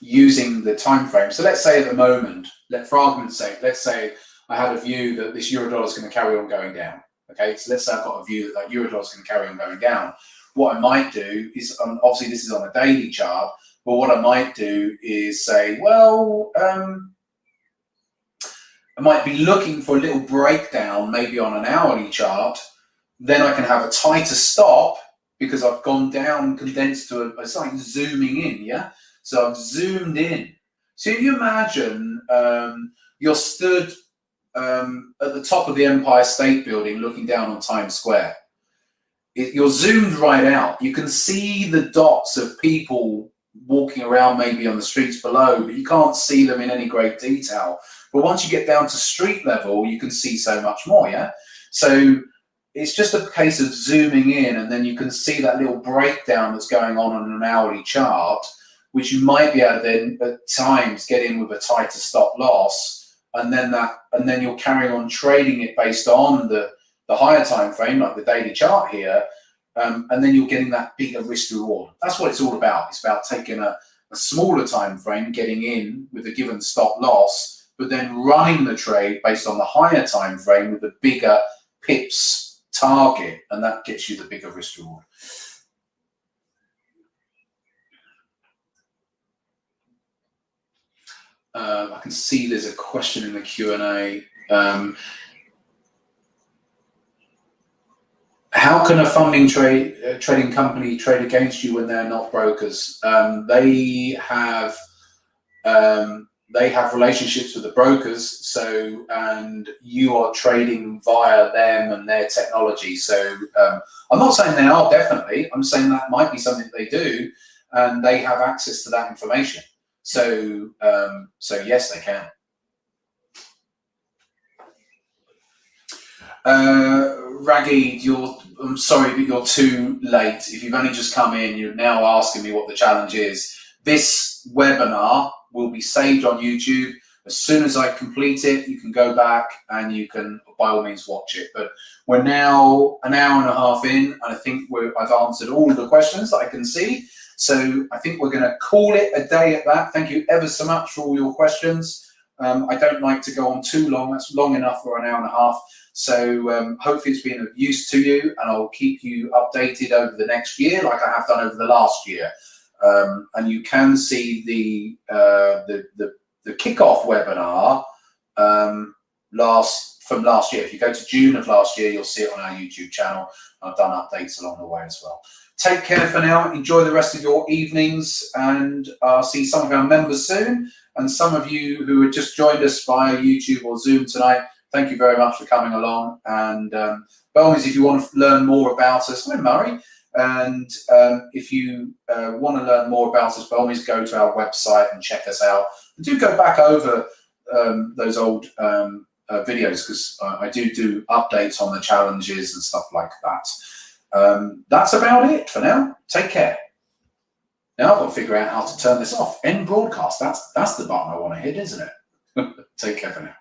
using the time frame. So let's say at the moment, for argument's sake, let's say I had a view that this euro dollar is going to carry on going down. Okay, so let's say I've got a view that euro dollar is going to carry on going down. What I might do is, obviously this is on a daily chart, but what I might do is say, well, I might be looking for a little breakdown, maybe on an hourly chart. Then I can have a tighter stop because I've gone down, condensed to it's like zooming in, yeah? So I've zoomed in. So if you imagine you're stood at the top of the Empire State Building looking down on Times Square. You're zoomed right out. You can see the dots of people walking around maybe on the streets below, but you can't see them in any great detail. But once you get down to street level, you can see so much more, yeah? So it's just a case of zooming in, and then you can see that little breakdown that's going on an hourly chart, which you might be able to then at times get in with a tighter stop loss, and then you're carrying on trading it based on the higher time frame, like the daily chart here, and then you're getting that bigger risk reward. That's what it's all about. It's about taking a smaller time frame, getting in with a given stop loss, but then running the trade based on the higher time frame with the bigger pips target, and that gets you the bigger risk reward. I can see there's a question in the Q&A. How can a funding trading company trade against you when they're not brokers? They have relationships with the brokers, and you are trading via them and their technology. So I'm not saying they are, definitely. I'm saying that might be something they do, and they have access to that information. So yes, they can. Raggy, I'm sorry, but you're too late. If you've only just come in, you're now asking me what the challenge is. This webinar will be saved on YouTube. As soon as I complete it, you can go back and you can, by all means, watch it. But we're now an hour and a half in, and I think I've answered all of the questions that I can see. So I think we're going to call it a day at that. Thank you ever so much for all your questions. I don't like to go on too long. That's long enough for an hour and a half. So hopefully it's been of use to you, and I'll keep you updated over the next year like I have done over the last year. And you can see the kickoff webinar from last year. If you go to June of last year, you'll see it on our YouTube channel. I've done updates along the way as well. Take care for now. Enjoy the rest of your evenings, and I'll see some of our members soon. And some of you who have just joined us via YouTube or Zoom tonight, thank you very much for coming along. And by all means, if you want to learn more about us, hi Murray. And if you want to learn more about us, by all means, go to our website and check us out. And do go back over those old videos, because I do updates on the challenges and stuff like that. That's about it for now. Take care. Now I've got to figure out how to turn this off. End broadcast. That's the button I want to hit, isn't it? Take care for now.